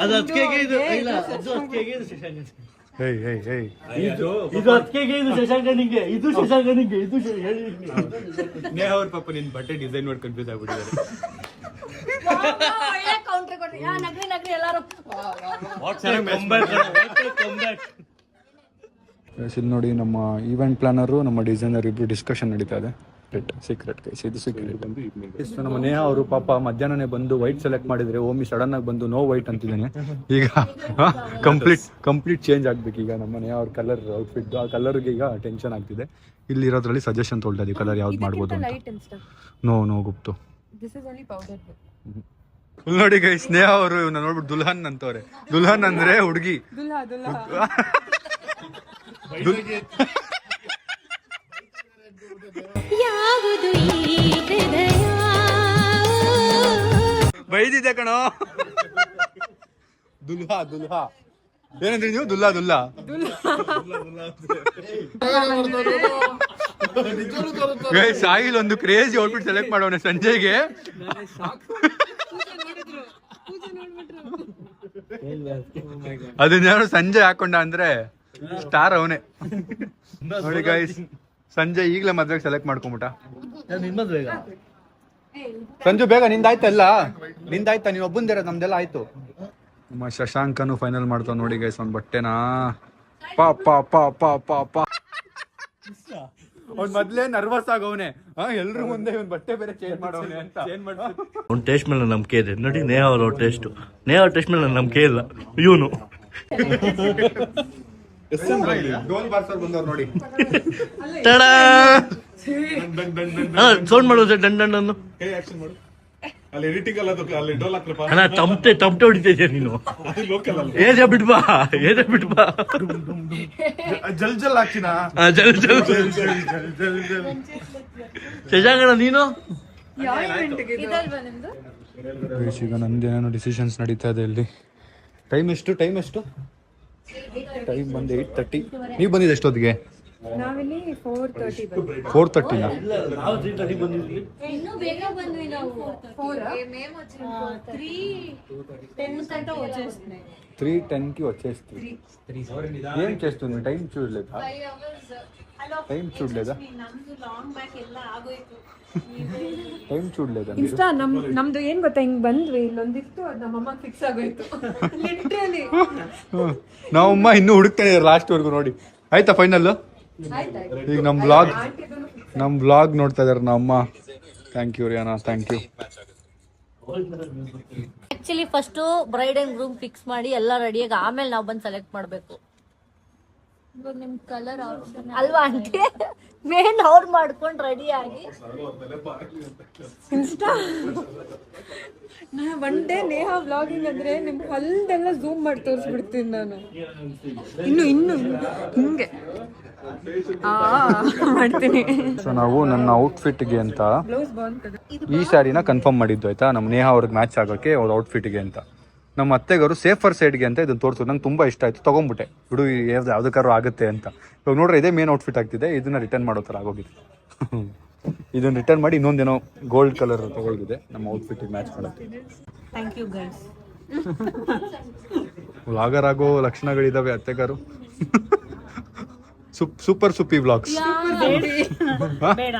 ಅದು ಅದಕ್ಕೆ ಇದು ಇಲ್ಲ, ಅದು ಅದಕ್ಕೆ ಇದು ಶಶಾಂಕ. ಹೇಯ್ ಹೇಯ್ ಹೇಯ್, ಇದು ಅದಕ್ಕೆ ಇದು ಶಶಾಂಕನಿಗೆ, ಇದು ಶಶಾಂಕನಿಗೆ, ಇದು ನೇಹ ಅವ್ರ ಪಾಪ ನಿನ್ ಬಟ್ಟೆ ಡಿಸೈನ್ ಮಾಡಿ ಕನ್ಫ್ಯೂಸ್ ಆಗ್ಬಿಟ್ಟಿದ್ದಾರೆ. ಇಲ್ಲಿ ನೋಡಿ, ನಮ್ಮ ಈವೆಂಟ್ ಪ್ಲಾನರು ನಮ್ಮ ಡಿಸೈನರ್ ಇಬ್ರು ಡಿಸ್ಕಷನ್ ನಡೀತಾ ಇದೆ. ಸೀಕ್ರೆಟ್ ಕೈಸ್, ಇದು ಸೀಕ್ರೆಟ್. ನಮ್ಮ ನೇಹ ಅವರು ಪಾಪ ಮಧ್ಯಾಹ್ನನೇ ಬಂದು ವೈಟ್ ಸೆಲೆಕ್ಟ್ ಮಾಡಿದ್ರೆ, ಓಮಿ ಸಡನ್ ಆಗಿ ಬಂದು ನೋ ವೈಟ್ ಅಂತಿದ್ದೇನೆ. ಈಗ ಕಂಪ್ಲೀಟ್ ಚೇಂಜ್ ಆಗ್ಬೇಕು ಈಗ ನಮ್ಮ ನೇಹ ಅವ್ರ ಕಲರ್ ಔಟ್ಫಿಟ್. ಆ ಕಲರ್ಗೆ ಈಗ ಟೆನ್ಷನ್ ಆಗ್ತಿದೆ. ಇಲ್ಲಿ ಇರೋದ್ರಲ್ಲಿ ಸಜೆಷನ್ ತೊಳ್ತಾ ಇದೀವಿ ಕಲರ್ ಯಾವ್ದು ಮಾಡ್ಬೋದು ಅಂತ. ನೋ ಗುಪ್ತು. ನೋಡಿ ಗೈಸ್, ಸ್ನೇಹ ಅವರು ಇವನ್ನ ನೋಡ್ಬಿಟ್ಟು ದುಲ್ಹನ್ ಅಂತವ್ರೆ. ದುಲ್ಹನ್ ಅಂದ್ರೆ ಹುಡುಗಿ. ಬೈದಿದೆ ಕಣೋ. ದುಲ್ಹಾ ಏನಂದ್ರಿ ನೀವು? ದುಲ್ಲಾ ಸಾಹಿಲ್ ಒಂದು ಕ್ರೇಜಿ ಔಟ್ಫಿಟ್ ಸೆಲೆಕ್ಟ್ ಮಾಡೋನೆ ಸಂಜೆಗೆ. ಅದನ್ನೇನು ಸಂಜೆ ಹಾಕೊಂಡ ಅಂದ್ರೆ ಸ್ಟಾರ್ ಅವನೇ. ನೋಡಿ ಗೈಸ್, ಸಂಜೆ ಈಗಲೇ ಮದ್ವೆಗೆ ಸೆಲೆಕ್ಟ್ ಮಾಡ್ಕೊಂಬಿಟ್ಟ. ಸಂಜು ಬೇಗ ನಿಂದಾಯ್ತಲ್ಲ? ನಿಂದಾಯ್ತಾ? ನೀವು ಒಬ್ಬಂದಿರ, ನಮ್ದೆಲ್ಲ ಆಯ್ತು. ನಮ್ಮ ಶಶಾಂಕನು ಫೈನಲ್ ಮಾಡ್ತಾವ ನೋಡಿ ಗೈಸ್ ಒಂದು ಬಟ್ಟೆನಾ. ಅವ್ನ್ ಮೊದ್ಲೇ ನರ್ವಸ್ ಆಗವನೆ, ಎಲ್ರು ಮುಂದೆ ಇವ್ನ್ ಬಟ್ಟೆ ಬೇರೆ ಚೇಂಜ್ ಮಾಡವನೆ ಅಂತ. ಅವ್ನ ಟೇಸ್ಟ್ ಮೇಲೆ ನಂಬಿಕೆ ಇದೆ ನೋಡಿ. ನೇಹ ಅವ್ರ ಟೇಸ್ಟ್ ಮೇಲೆ ನಂಬಿಕೆ ಇಲ್ಲ. ಇವನು ನೋಡಿ ಸೌಂಡ್ ಮಾಡೋದು ಡನ್ ಅನ್ನು. ಅಲ್ಲಿ ಎಡಿಟಿಂಗ್ ಅಲ್ಲ, ಅಲ್ಲಿ ಡೋಲ್ ಹಾಕ್ಲಪ್ಪ. ಅಣ್ಣ ತಮಟೆ ಹೊಡಿತಾ ಇದೆಯಾ ನೀನು? ಏಜ ಬಿಟ್ಬಾ. ಜಲ್ ಹಾಕ್ಸಿನ ಶಶಾಂಕಣ್ಣ ನೀನು? ಈಗ ನಂದೇನೇನೋ ಡಿಸಿಷನ್ಸ್ ನಡೀತಾ ಇದೆ ಇಲ್ಲಿ. ಟೈಮ್ ಎಷ್ಟು? ಟೈಮ್ ಬಂದು 8:30. ನೀವು ಬಂದಿದ್ದು ಎಷ್ಟೊತ್ತಿಗೆ? ನಾವಿಲ್ಲಿ 4:30 4:30. ನಾವು 3:30 ಬಂದಿದ್ವಿ. ಇನ್ನೂ ಬೇಗ ಬಂದ್ವಿ ನಾವು. 3:10కి వచ్చేస్తుంది. ఏం చేస్తుంది? టైం చూడలేదా? టైం చూడలేదా? ಟೈಮ್ చూడలేదా? ಇಷ್ಟ ನಮ್ದು ಏನ್ ಗೊತ್ತಾ, ಹಿಂಗ್ ಬಂದ್ವಿ, ಇಲ್ಲೊಂದಿತ್ತು, ಅದು ನಮ್ಮಮ್ಮ ಫಿಕ್ಸ್ ಆಗೋಯ್ತು ಲಿಟ್ರಲಿ. ನಾವಮ್ಮ ಇನ್ನೂ ಹುಡುಕ್ತಾನೆ ಲಾಸ್ಟ್ ವರ್ಗು ನೋಡಿ. ಆಯ್ತಾ ಫೈನಲ್? ಈಗ ನಮ್ ಬ್ಲಾಗ್ ನೋಡ್ತಾ ಇದಾರೆ ನಮ್ಮಮ್ಮ. Thank you Riyana, thank you. Actually first bride and groom fix ಮಾಡಿ ಎಲ್ಲ ರೆಡಿಯಾಗಿ ಆಮೇಲೆ ನಾವು ಬಂದು ಸೆಲೆಕ್ಟ್ ಮಾಡ್ಬೇಕು. ನಿಮ್ ಕಲರ್ ಅಲ್ವಾ ಆಂಟಿ? ಮೇನ್ ಅವ್ರು ಮಾಡ್ಕೊಂಡು ರೆಡಿ ಆಗಿ ಒನ್ ಡೇ ನೇಹ ವ್ಲಾಗಿಂಗ್ ಅಂದ್ರೆ ನಿಮ್ ಹಲ್ದೆಲ್ಲ ಝೂಮ್ ಮಾಡಿ ತೋರಿಸ್ಬಿಡ್ತೀನಿ ನಾನು. ಇನ್ನು ಹಿಂಗೆ ಮಾಡ್ತೀನಿ. ಸೊ ನಾವು ನನ್ನ ಔಟ್ಫಿಟ್ಗೆ ಅಂತ ಬ್ಲೌಸ್ ಬಾಗುತ್ತದೆ. ಈ ಸ್ಯಾರಿನ ಕನ್ಫರ್ಮ್ ಮಾಡಿದ್ದು ಆಯ್ತಾ, ನಮ್ಮ ನೇಹ ಅವ್ರಿಗೆ ಮ್ಯಾಚ್ ಆಗೋಕ್ಕೆ ಅವ್ರ ಔಟ್ಫಿಟ್ಗೆ ಅಂತ. ನಮ್ಮ ಅತ್ತೆಗವರು ಸೇಫರ್ ಸೈಡ್ಗೆ ಅಂತ ಇದನ್ನು ತೋರಿಸೋದು ನಂಗೆ ತುಂಬ ಇಷ್ಟ ಆಯಿತು, ತೊಗೊಂಬಿಟ್ಟೆ ಬಿಡು ಯಾವ್ದಕ್ಕಾರು ಆಗುತ್ತೆ ಅಂತ. ಇವಾಗ ನೋಡ್ರೆ ಇದೇ ಮೇನ್ ಔಟ್ಫಿಟ್ ಆಗ್ತಿದೆ, ಇದನ್ನ ರಿಟರ್ನ್ ಮಾಡೋ ಥರ ಆಗೋಗಿದೆ. ಇದನ್ನ ರಿಟರ್ನ್ ಮಾಡಿ ಇನ್ನೊಂದೇನೋ ಗೋಲ್ಡ್ ಕಲರ್ ತಗೊಳ್ಳಿದೆ ನಮ್ಮ ಔಟ್ಫಿಟ್ಗೆ ಮ್ಯಾಚ್ ಮಾಡೋಕ್ಕೆ. Thank you guys. ವ್ಲಾಗರ್ ಆಗೋ ಲಕ್ಷಣಗಳಿದಾವೆ ಅತ್ತೆಗಾರು. Super ಸುಪ್ಪಿ vlogs. ಬೇಡ,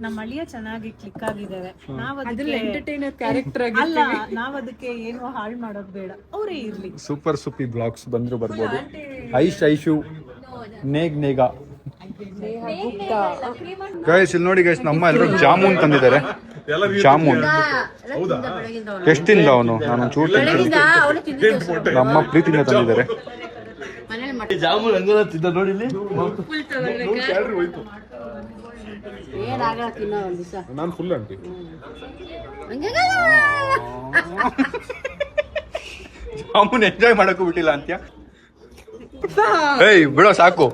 ನಮ್ಮ ಅಳಿಯ ಚೆನ್ನಾಗಿ ಕ್ಲಿಕ್ ಆಗಿದ್ದೇವೆ. ಅದ್ರಲ್ಲಿ ಎಂಟರ್ಟೈನರ್ ಕ್ಯಾರೆಕ್ಟರ್ ಅಲ್ಲ, ನಾವ್ ಅದಕ್ಕೆ ಏನು ಹಾಳು ಮಾಡೋದು ಬೇಡ, ಅವರೇ ಇರ್ಲಿ. ಸೂಪರ್ ಸುಪ್ಪಿ ಬ್ಲಾಗ್ಸ್ ಬಂದ್ರು ಬರ್ಬೋದು. ಐಶು ನೇಗ ಗೈಸ್, ಇಲ್ಲಿ ನೋಡಿ ಗೈಸ್, ನಮ್ಮ ಎಲ್ಲರೂ ಜಾಮೂನ್ ತಂದಿದ್ದಾರೆ. ಜಾಮೂನ್ ಎಷ್ಟಿಂದ ಅವನು, ನಾನು ಚೂರು ನಮ್ಮ ಪ್ರೀತಿನ ತಂದಿದ್ದಾರೆ. ಜಾಮೂನ್ ಹಂಗಲ್ಲ ತಿಂದ ನೋಡಿ ಇಲ್ಲಿ. ನಾನು ಫುಲ್ ಆಂಟಿ. ಜಾಮೂನ್ ಎಂಜಾಯ್ ಮಾಡಕ್ಕೂ ಬಿಟ್ಟಿಲ್ಲ ಅಂತ್ಯ. ಏಯ್ ಬಿಡೋ ಸಾಕು.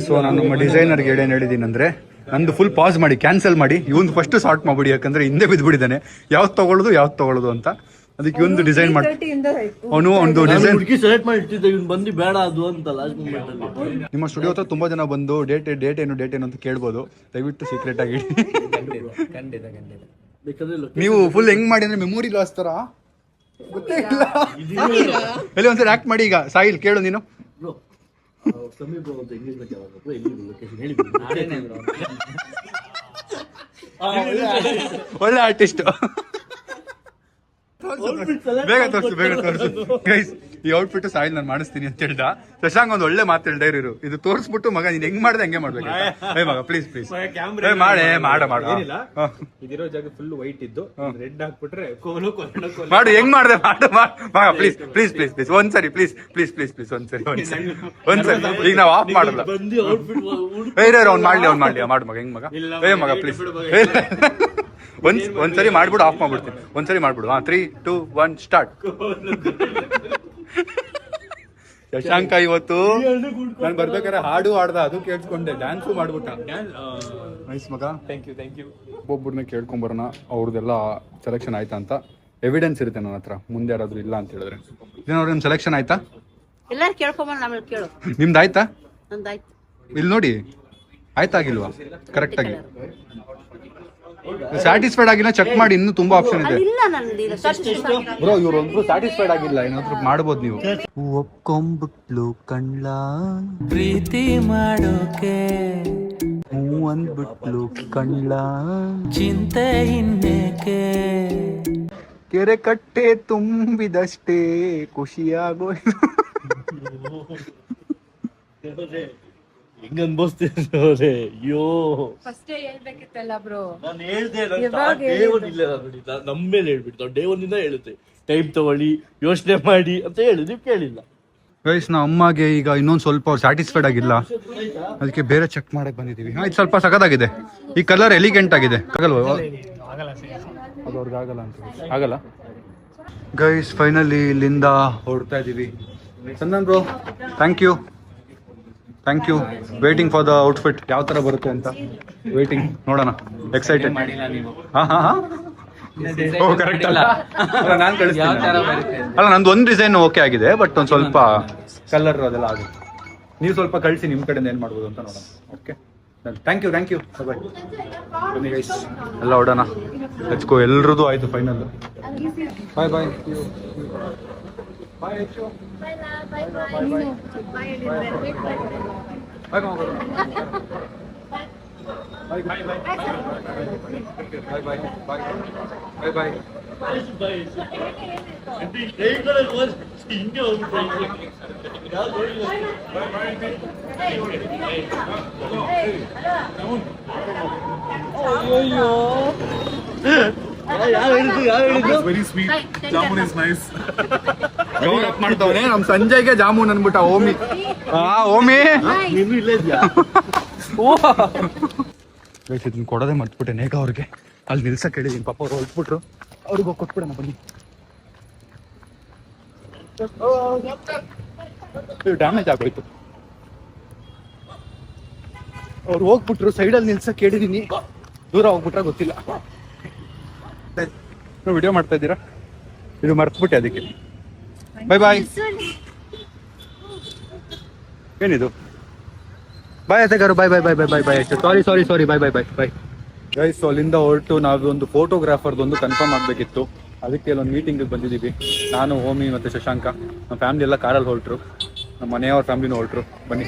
ಸೊ ನಾನು ನಮ್ಮ ಡಿಸೈನರ್ಗೆ ಏನೇನು ಹೇಳಿದ್ದೀನಿ ಅಂದ್ರೆ, ನಂದು ಫುಲ್ ಪಾಸ್ ಮಾಡಿ ಕ್ಯಾನ್ಸಲ್ ಮಾಡಿ ಇವನ್ ಫಸ್ಟ್ ಸಾರ್ಟ್ ಮಾಡ್ಬಿಡಿ, ಯಾಕಂದ್ರೆ ಹಿಂದೆ ಬಿದ್ದುಬಿಟ್ಟಿದ್ದಾನೆ ಯಾವ್ದು ತಗೊಳ್ಳೋದು ಅಂತ. ಅದಕ್ಕೆ ಒಂದು ಡಿಸೈನ್ ಮಾಡಿ ಅವನು ಒಂದು ಡಿಸೈನ್ ಹುಡುಗಿ ಸೆಲೆಕ್ಟ್ ಮಾಡಿ ಇಟ್ಟಿದ್ದೆ, ಇವ್ನು ಬಂದು ಬೇಡ ಅದು ಅಂತ ಲಾಸ್ಟ್ ಮೂಮೆಂಟ್ ಅಲ್ಲಿ. ನಿಮ್ಮ ಸ್ಟುಡಿಯೋ ಹತ್ರ ತುಂಬಾ ಜನ ಬಂದು ಡೇಟ್ ಏನು ಅಂತ ಕೇಳ್ಬೋದು, ದಯವಿಟ್ಟು ಸೀಕ್ರೆಟ್ ಆಗಿ ನೀವು ಫುಲ್ ಹೆಂಗ್ ಮಾಡಿ ಅಂದ್ರೆ ಮೆಮೊರಿ ಲಾಸ್ ತರ ಗೊತ್ತೇ ಇಲ್ಲ. ಎಲ್ಲಿ ಒಂದ್ಸರಿ ಆಕ್ಟ್ ಮಾಡಿ. ಈಗ ಸಾಹಿಲ್ ಕೇಳು ನೀನು. ಸಮೀಪ ಎಂಗೇಜ್ಮೆಂಟ್ ಯಾವಾಗ ಎಲ್ಲಿ ಲೊಕೇಶನ್ ಹೇಳಿ. ಒಳ್ಳೆ ಆರ್ಟಿಸ್ಟ್. ಬೇಗ ತೋರಿಸು ಗೈಸ್. ಈ ಔಟ್ಫಿಟ್ ಸಾಯಿಲ್ ನಾನು ಮಾಡಿಸ್ತೀನಿ ಅಂತ ಹೇಳ್ದ. ಶಶಾಂಕ್ ಒಂದು ಒಳ್ಳೆ ಮಾತು ಹೇಳ್ದೆ ಇರು, ಇದು ತೋರಿಸ್ಬಿಟ್ಟು ಮಗ ನೀನ್ ಹೆಂಗ್ ಮಾಡ್ದೆ ಹಂಗೆ ಮಾಡ್ಬೇಕು ಮಗ, ಪ್ಲೀಸ್ ಇದಿರೋ ಜಾಗ ಫುಲ್ ವೈಟ್ ಇದ್ದು ರೆಡ್ ಹಾಕ್ಬಿಟ್ರೆ ಮಾಡು, ಹೆಂಗ್ ಮಾಡ್ದೆ ಮಗ, ಪ್ಲೀಸ್ ಒಂದ್ಸರಿ ಪ್ಲೀಸ್ ಈಗ ನಾವು ಆಫ್ ಮಾಡಲ್ಲ. ಅವ್ನು ಮಾಡ್ಲಿ ಮಾಡು ಮಗ, ಹೆಂಗ್ ಮಗ ಮಗ ಪ್ಲೀಸ್ ಒಂದ್ಸರಿ ಮಾಡ್ಬಿಡು, ಆಫ್ ಮಾಡ್ಬಿಡ್ತೀನಿ. ಒಂದ್ಸರಿ ಮಾಡ್ಬಿಡು. 3, 2, 1 ಸ್ಟಾರ್ಟ್. ಶಶಾಂಕ ಇವತ್ತು ನಾನು ಬರ್ಬೇಕಾದ್ರೆ ಹಾಡು ಆಡ್ದ, ಅದು ಕೇಳಿಸ್ಕೊಂಡೆ, ಡ್ಯಾನ್ಸು ಮಾಡ್ಬಿಟ್ಟ. ನೈಸ್ ಮಗ, ಥ್ಯಾಂಕ್ ಯು. ಒಬ್ಬೊಬ್ಬರನ್ನ ಕೇಳ್ಕೊಂಬರೋಣ, ಅವ್ರದ್ದೆಲ್ಲ ಸೆಲೆಕ್ಷನ್ ಆಯ್ತಾ ಅಂತ. ಎವಿಡೆನ್ಸ್ ಇರುತ್ತೆ ನನ್ನ ಹತ್ರ, ಮುಂದೆ ಯಾರಾದ್ರೂ ಇಲ್ಲ ಅಂತ ಹೇಳಿದ್ರೆ. ಇದೇನವ್ರು ನಿಮ್ ಸೆಲೆಕ್ಷನ್ ಆಯ್ತಾ? ಎಲ್ಲಾರು ಕೇಳ್ಕೊಂಬಂದ್ ಆಮೇಲೆ ಕೇಳು. ನಿಮ್ದು ಆಯ್ತಾ? ನಂದಾಯ್ತು. ಇಲ್ಲಿ ನೋಡಿ, ಆಯ್ತಾಗಿಲ್ವಾ ಕರೆಕ್ಟ್ ಆಗಿ? ಸ್ಯಾಟಿಸ್ಫೈಡ್ ಆಗಿಲ್ಲ, ಚೆಕ್ ಮಾಡಿ, ಇನ್ನೂ ತುಂಬಾ ಆಪ್ಷನ್ ಇದೆ. ಬ್ರೋ ಇವ್ರೊಂದು ಸ್ಯಾಟಿಸ್ಫೈಡ್ ಆಗಿಲ್ಲ, ಏನಾದ್ರು ಮಾಡ್ಬೋದು ನೀವು. ಒಪ್ಕೊಂಬಿಟ್ಲು ಕಣ್ಲ ಪ್ರೀತಿ ಮಾಡೋಕೆ, ಹೂ ಅಂದ್ಬಿಟ್ಲು ಕಣ್ಲ ಚಿಂತೆ ಇನ್ನೇಕೆ, ಕೆರೆ ಕಟ್ಟೆ ತುಂಬಿದಷ್ಟೇ ಖುಷಿಯಾಗೋಯ್ತು. ಹೆಂಗ್ ಅನ್ಭವಿಸ್ತೀರಿ? ಅಯ್ಯೋ ಫಸ್ಟ್ ಹೇಳ್ಬೇಕಿತ್ತಲ್ಲ ಬ್ರೋ. ನಾನು ಹೇಳ್ದೆ, ನಮ್ಮ ಮೇಲೆ ಹೇಳ್ಬಿಟ್ಟು ಡೇ ಒಂದಿಂದ ಹೇಳುತ್ತೆ, ಟೈಮ್ ತಗೊಳ್ಳಿ, ಯೋಚನೆ ಮಾಡಿ ಅಂತ ಹೇಳಿ, ನೀವು ಕೇಳಿಲ್ಲ. ಗೈಸ್, ನಾ ಅಮ್ಮಗೆ ಈಗ ಇನ್ನೊಂದು ಸ್ವಲ್ಪ ಅವ್ರು ಸ್ಯಾಟಿಸ್ಫೈಡ್ ಆಗಿಲ್ಲ, ಅದಕ್ಕೆ ಬೇರೆ ಚೆಕ್ ಮಾಡಕ್ ಬಂದಿದ್ದೀವಿ. ಇದು ಸ್ವಲ್ಪ ಸಖತ್ತಾಗಿದೆ, ಈ ಕಲರ್ ಎಲಿಗೆಂಟ್ ಆಗಿದೆ. ಆಗಲ್ವಾ? ಅದು ಅವ್ರಿಗೆ ಆಗಲ್ಲ ಅಂತ ಆಗಲ್ಲ. ಗೈಸ್ ಫೈನಲಿ ಇಲ್ಲಿಂದ ಹೊರಡ್ತಾ ಇದೀವಿ. Chandan bro, thank you. Waiting for the outfit, ಯಾವ ತರ ಬರುತ್ತೆ ಅಂತ ವೇಟಿಂಗ್, ನೋಡೋಣ. ಎಕ್ಸೈಟೆಡ್. ಕರೆಕ್ಟ್ ಅಲ್ಲ, ನಾನು ಕಳಿಸ್ತೀನಿ. ಅಲ್ಲ, ನಂದು ಒಂದು ಡಿಸೈನ್ ಓಕೆ ಆಗಿದೆ, ಬಟ್ ಒಂದು ಸ್ವಲ್ಪ ಕಲರ್ ಅದೆಲ್ಲ ಆಗುತ್ತೆ. ನೀವು ಸ್ವಲ್ಪ ಕಳಿಸಿ ನಿಮ್ಮ ಕಡೆಯಿಂದ ಏನು ಮಾಡ್ಬೋದು ಅಂತ ನೋಡೋಣ. Okay, thank you. ಬಾಯ್. ಬನ್ನಿ ಗೈಸ್, ಎಲ್ಲ ಹೊಡೋಣ. Let's go. ಎಲ್ರದ್ದು ಆಯ್ತು ಫೈನಲ್. ಬಾಯ್. ಹಿಂಗೆ ಹೋಗ್ಬಿಟ್ಟು very sweet. Jamun is nice. ಮಾಡ್ತಾವನೆ ನಮ್ ಸಂಜಯ್ಗೆ ಜಾಮೂನ್ ಅನ್ಬಿಟ್ಟ ಓಮಿ. ನೀನು ಇಲ್ಲೇ ಇದ್ಯಾ? ಇದನ್ನ ಕೊಡೋದೇ ಮರ್ತ್ಬಿಟ್ಟೆ ನೇಗ ಅವ್ರಿಗೆ. ಅಲ್ಲಿ ನಿಲ್ಸಕ್ ಹೇಳಿದೀನಿ, ಪಾಪ ಅವ್ರು ಹೊರಟ್ಬಿಟ್ರು. ಅವ್ರಿಗೆ ಕೊಟ್ಬಿಡೋಣ ಬನ್ನಿ. ಡ್ಯಾಮೇಜ್ ಆಗೋಯ್ತು. ಅವ್ರು ಹೋಗ್ಬಿಟ್ರು, ಸೈಡಲ್ಲಿ ನಿಲ್ಸಕ್ಕೆ ಹೇಳಿದೀನಿ, ದೂರ ಹೋಗ್ಬಿಟ್ರೆ ಗೊತ್ತಿಲ್ಲ. ನೀವು ವಿಡಿಯೋ ಮಾಡ್ತಾ ಇದ್ದೀರಾ? ಇದು ಮರ್ತ್ಬಿಟ್ಟೆ ಅದಕ್ಕೆ. ಬಾಯ್ ಬಾಯ್. ಏನಿದು? ಬಾಯ್ ಅತ್ತಗಾರು, ಬಾಯ್ ಬಾಯ್ ಬಾಯ್ ಬಾಯ್ ಬಾಯ್ ಬಾಯ್. ಸಾರಿ ಬಾಯ್ ಬಾಯ್ ಬಾಯ್ ಬಾಯ್ ಗೈಸ್. ಅಲ್ಲಿಂದ ಹೊರಟು ನಾವು ಒಂದು ಫೋಟೋಗ್ರಾಫರ್ದೊಂದು ಕನ್ಫರ್ಮ್ ಆಗಬೇಕಿತ್ತು. ಅದಕ್ಕೆ ಒಂದು ಮೀಟಿಂಗ್ ಬಂದಿದ್ದೀವಿ. ನಾನು, ಹೋಮಿ ಮತ್ತು ಶಶಾಂಕ, ನಮ್ಮ ಫ್ಯಾಮಿಲಿ ಎಲ್ಲ ಕಾರಲ್ಲಿ ಹೊರಟ್ರು, ನಮ್ಮ ಮನೆಯವ್ರ ಫ್ಯಾಮಿಲಿನೂ ಹೊರಟ್ರು. ಬನ್ನಿ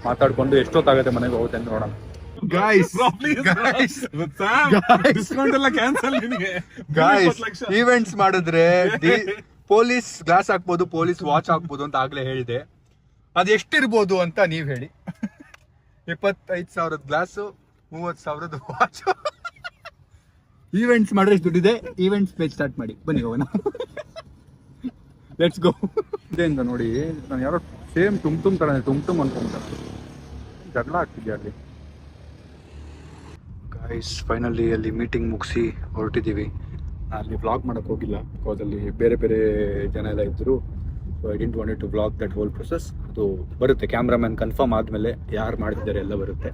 ಮಾತಾಡ್ಕೊಂಡು ಎಷ್ಟೊತ್ತಾಗುತ್ತೆ ಮನೆಗೆ ಹೋಗುತ್ತೆ ಅಂತ ನೋಡೋಣ. ಗಾಯ್ಸ್ ಈವೆಂಟ್ಸ್ ಮಾಡಿದ್ರೆ ಪೊಲೀಸ್ ಗ್ಲಾಸ್ ಹಾಕ್ಬೋದು, ಪೊಲೀಸ್ ವಾಚ್ ಹಾಕ್ಬೋದು ಅಂತ ಆಗ್ಲೇ ಹೇಳಿದೆ. ಅದು ಎಷ್ಟಿರ್ಬೋದು ಅಂತ ನೀವ್ ಹೇಳಿ. 25,000 ಗ್ಲಾಸು, 30,000 ವಾಚ್. ಈವೆಂಟ್ಸ್ ಮಾಡಿದ್ರೆ ಎಷ್ಟು ದುಡ್ಡಿದೆ? ಈವೆಂಟ್ಸ್ ಪೇಜ್ ಸ್ಟಾರ್ಟ್ ಮಾಡಿ, ಬನ್ನಿ ಹೋಗೋಣ. Let's go. ಇದೆಯಿಂದ ನೋಡಿ, ನಾನು ಯಾರೋ ಸೇಮ್ ಟುಮ್ ತರ ಟುಮ್ ಅನ್ಕೊಂಡ್ಬಿಟ್ಟ. ಜಗಳ ಆಗ್ತಿದ್ಯಾ ಅಲ್ಲಿ. ಗೈಸ್ ಫೈನಲಿ ಅಲ್ಲಿ ಮೀಟಿಂಗ್ ಮುಗಿಸಿ ಹೊರಟಿದ್ದೀವಿ. ಅಲ್ಲಿ ವ್ಲಾಗ್ ಮಾಡೋಕ್ಕೆ ಹೋಗಿಲ್ಲ, ಬಿಕಾಸ್ ಅಲ್ಲಿ ಬೇರೆ ಬೇರೆ ಜನ ಎಲ್ಲ ಇದ್ದರು. So I didn't wanted to vlog that whole process. ಅದು ಬರುತ್ತೆ, ಕ್ಯಾಮ್ರಾಮನ್ ಕನ್ಫರ್ಮ್ ಆದಮೇಲೆ ಯಾರು ಮಾಡ್ತಿದ್ದಾರೆ ಎಲ್ಲ ಬರುತ್ತೆ.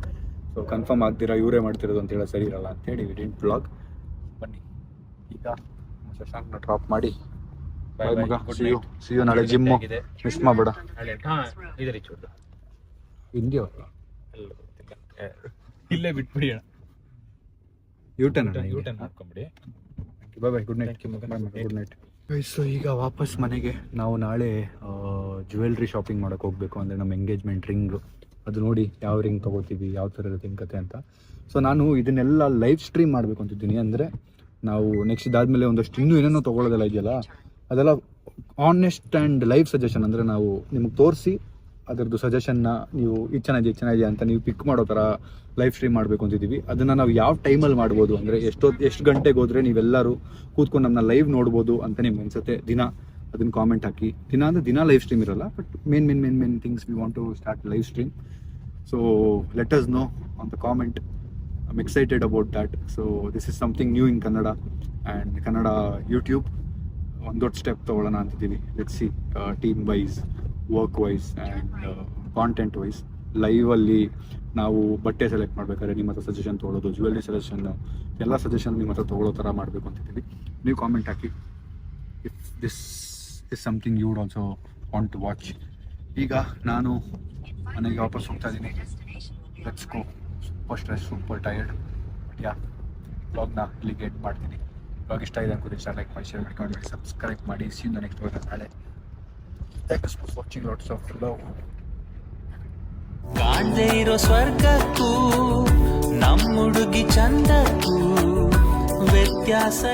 ಸೊ ಕನ್ಫರ್ಮ್ ಆಗ್ದಿರಾ ಇವರೇ ಮಾಡ್ತಿರೋದು ಅಂತ ಹೇಳೋ ಸರಿ ಇರಲ್ಲ ಅಂತೇಳಿ ವಿ ಡಿಂಟ್ ವ್ಲಾಗ್. ಬನ್ನಿ ಈಗ ಶಶಾಂಕ್ನ ಡ್ರಾಪ್ ಮಾಡಿ ಮಗ, ಸಿಯು ನಾಳೆ ಜಿಮ್ಮು ಮಿಸ್ ಮಾಡಬೇಡ. ಹಿಂದಿ ಇಲ್ಲೇ ಬಿಟ್ಬಿಡಿ ಅಣ್ಣ. ಯೂಟರ್ನ್ ಮಾಡ್ಕೊಂಬಿಡಿ. Bye bye, good night. Good night. So ಈಗ ವಾಪಸ್ ಮನೆಗೆ. ನಾವು ನಾಳೆ ಜ್ಯುವೆಲ್ರಿ ಶಾಪಿಂಗ್ ಮಾಡೋಕೆ ಹೋಗಬೇಕು. ಅಂದರೆ ನಮ್ಮ ಎಂಗೇಜ್ಮೆಂಟ್ ರಿಂಗ್, ಅದು ನೋಡಿ ಯಾವ ರಿಂಗ್ ತೊಗೋತೀವಿ, ಯಾವ ಥರ ಇರುತ್ತೆ ಕತೆ ಅಂತ. ಸೊ ನಾನು ಇದನ್ನೆಲ್ಲ ಲೈವ್ ಸ್ಟ್ರೀಮ್ ಮಾಡಬೇಕು ಅಂತಿದ್ದೀನಿ. ಅಂದರೆ ನಾವು ನೆಕ್ಸ್ಟ್ ಇದಾದಮೇಲೆ ಒಂದಷ್ಟು ಇನ್ನೂ ಏನೇನೋ ತೊಗೊಳ್ಳೋದೆಲ್ಲ ಇದೆಯಲ್ಲ, ಅದೆಲ್ಲ ಆನೆಸ್ಟ್ ಆ್ಯಂಡ್ ಲೈವ್ ಸಜೆಷನ್. ಅಂದರೆ ನಾವು ನಿಮಗೆ ತೋರಿಸಿ ಅದರದ್ದು ಸಜೆಷನ್ನ ನೀವು ಇದು ಚೆನ್ನಾಗಿದೆ ಅಂತ ನೀವು ಪಿಕ್ ಮಾಡೋ ಥರ ಲೈವ್ ಸ್ಟ್ರೀಮ್ ಮಾಡಬೇಕು ಅಂತಿದ್ದೀವಿ. ಅದನ್ನು ನಾವು ಯಾವ ಟೈಮಲ್ಲಿ ಮಾಡ್ಬೋದು, ಅಂದರೆ ಎಷ್ಟು ಗಂಟೆಗೆ ಹೋದರೆ ನೀವೆಲ್ಲರೂ ಕೂತ್ಕೊಂಡು ನಮ್ಮನ್ನ ಲೈವ್ ನೋಡ್ಬೋದು ಅಂತ ನಿಮ್ಗೆ ಅನ್ಸುತ್ತೆ. ದಿನ ಅದನ್ನು ಕಾಮೆಂಟ್ ಹಾಕಿ. ದಿನ ಲೈವ್ ಸ್ಟ್ರೀಮ್ ಇರಲ್ಲ, but main things we want to start live stream. So let us know on the comment. I am excited about that. So this is something new in Kannada and Kannada YouTube ಒಂದು ದೊಡ್ಡ step ತೊಗೊಳ್ಳೋಣ ಅಂತಿದ್ದೀವಿ. Let's see, team wise, work wise and content wise. ಲೈವಲ್ಲಿ ನಾವು ಬಟ್ಟೆ select ಮಾಡಬೇಕಾದ್ರೆ ನಿಮ್ಮ ಹತ್ರ ಸಜೆಷನ್ ತೊಗೊಳೋದು, ಜ್ಯುವೆಲ್ರಿ ಸಜೆಷನ್, ಎಲ್ಲ ಸಜೆಷನ್ ನಿಮ್ಮ ಹತ್ರ ತೊಗೊಳ್ಳೋ ಥರ ಮಾಡಬೇಕು ಅಂತಿದ್ದೀವಿ. ನೀವು ಕಾಮೆಂಟ್ ಹಾಕಿ if this is something you would also want to watch. ಈಗ ನಾನು ಮನೆಗೆ ವಾಪಸ್ ಹೋಗ್ತಾ ಇದ್ದೀನಿ. Let's go. Super stress, super tired. But yeah, ವ್ಲಾಗ್ನ ಇಲ್ಲಿಗೆ ಎಂಡ್ ಮಾಡ್ತೀನಿ. ವ್ಲಾಗ್ ಇಷ್ಟ ಇದೆ ಅನ್ಕೋತೀನಿ. ಇಷ್ಟ ಲೈಕ್ ಮಾಡಿ, ಶೇರ್ ಮಾಡಿ, ಸಬ್ಸ್ಕ್ರೈಬ್ ಮಾಡಿ. ಸಿ ಯು ನೆಕ್ಸ್ಟ್ ವ್ಲಾಗ್ ನಾಳೆ. Thanks for watching. Lots of love. ಕಾಣ್ದೇ ಇರೋ ಸ್ವರ್ಗಕ್ಕೂ ನಮ್ಮ ಹುಡುಗಿ ಚಂದಕ್ಕೂ ವ್ಯತ್ಯಾಸ